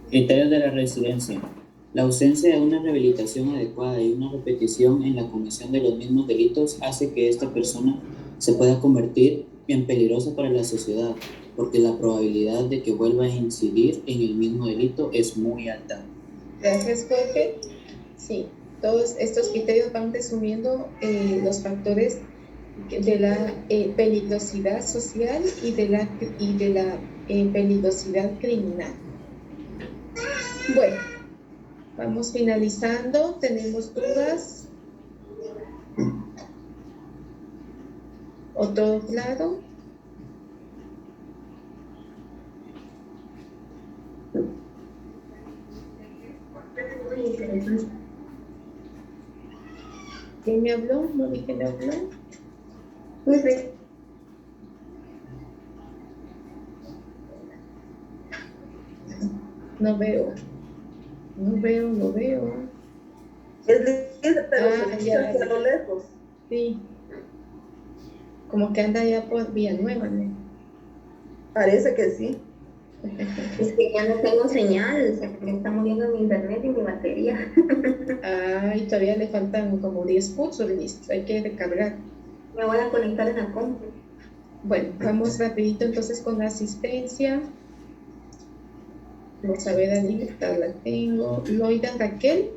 Criterios de la reincidencia. La ausencia de una rehabilitación adecuada y una repetición en la comisión de los mismos delitos hace que esta persona se pueda convertir en peligrosa para la sociedad, porque la probabilidad de que vuelva a incidir en el mismo delito es muy alta. Gracias, Jorge. Sí, todos estos criterios van resumiendo los factores de la peligrosidad social y de la peligrosidad criminal. Bueno, vamos finalizando. ¿Tenemos dudas? ¿O todo claro? ¿Quién me habló? ¿No vi quién me habló? No veo. Es Lisa, pero se ya, escucha a lo lejos. Sí. Como que anda ya por Villanueva, ¿no? Parece que sí. Es que ya no tengo señal, o sea, que me está muriendo mi internet y mi batería. Ay, todavía le faltan como 10 pulsos, listo, hay que recargar. Me voy a conectar en la compu. Bueno, vamos rapidito entonces con la asistencia. Vamos a ver, a libertad la tengo. Loida Raquel.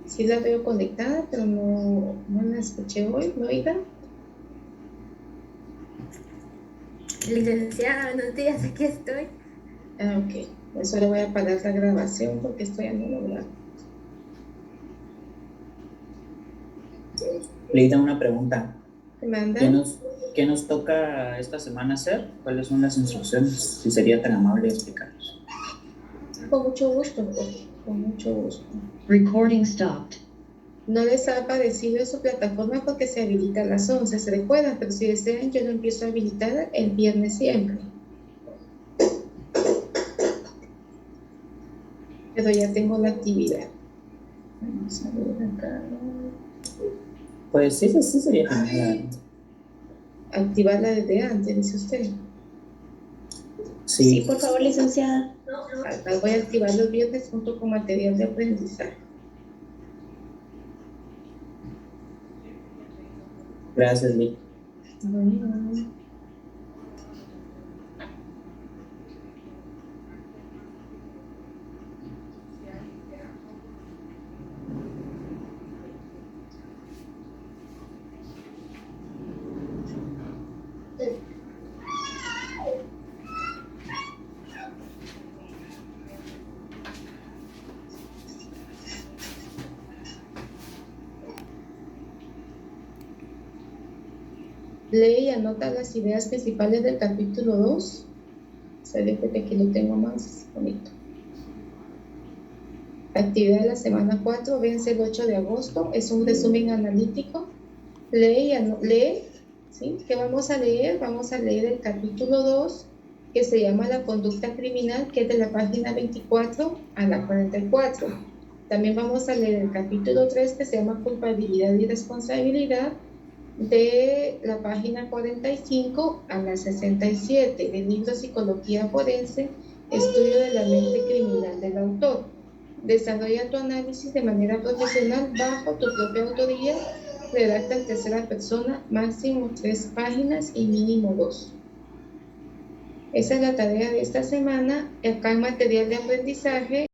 Sí la veo conectada, pero no la escuché hoy, Loida. Licenciada, buenos días, aquí estoy. Ah, ok. Eso le voy a parar la grabación porque estoy en el lugar. Leida, una pregunta. ¿Te manda? ¿Qué nos toca esta semana hacer? ¿Cuáles son las instrucciones? Si sería tan amable explicarnos. Con mucho gusto, con mucho gusto. Recording stopped. No les ha aparecido en su plataforma porque se habilita a las 11, se recuerdan, pero si desean yo lo empiezo a habilitar el viernes siempre. Pero ya tengo la actividad. Vamos a ver acá. Pues sí sería genial. Activarla desde antes, dice usted. Sí, por favor, licenciada. La voy a activar los viernes junto con material de aprendizaje. Gracias, Lick. Lee y anota las ideas principales del capítulo 2. Excelente, que aquí lo tengo más bonito. Actividad de la semana 4, vence el 8 de agosto. Es un resumen analítico. Lee, ¿sí? ¿Qué vamos a leer? Vamos a leer el capítulo 2, que se llama La conducta criminal, que es de la página 24 a la 44. También vamos a leer el capítulo 3, que se llama Culpabilidad y Responsabilidad, de la página 45 a la 67, del libro Psicología Forense, Estudio de la mente criminal del autor. Desarrolla tu análisis de manera profesional bajo tu propia autoría, redacta en tercera persona, máximo 3 páginas y mínimo 2. Esa es la tarea de esta semana. Acá en material de aprendizaje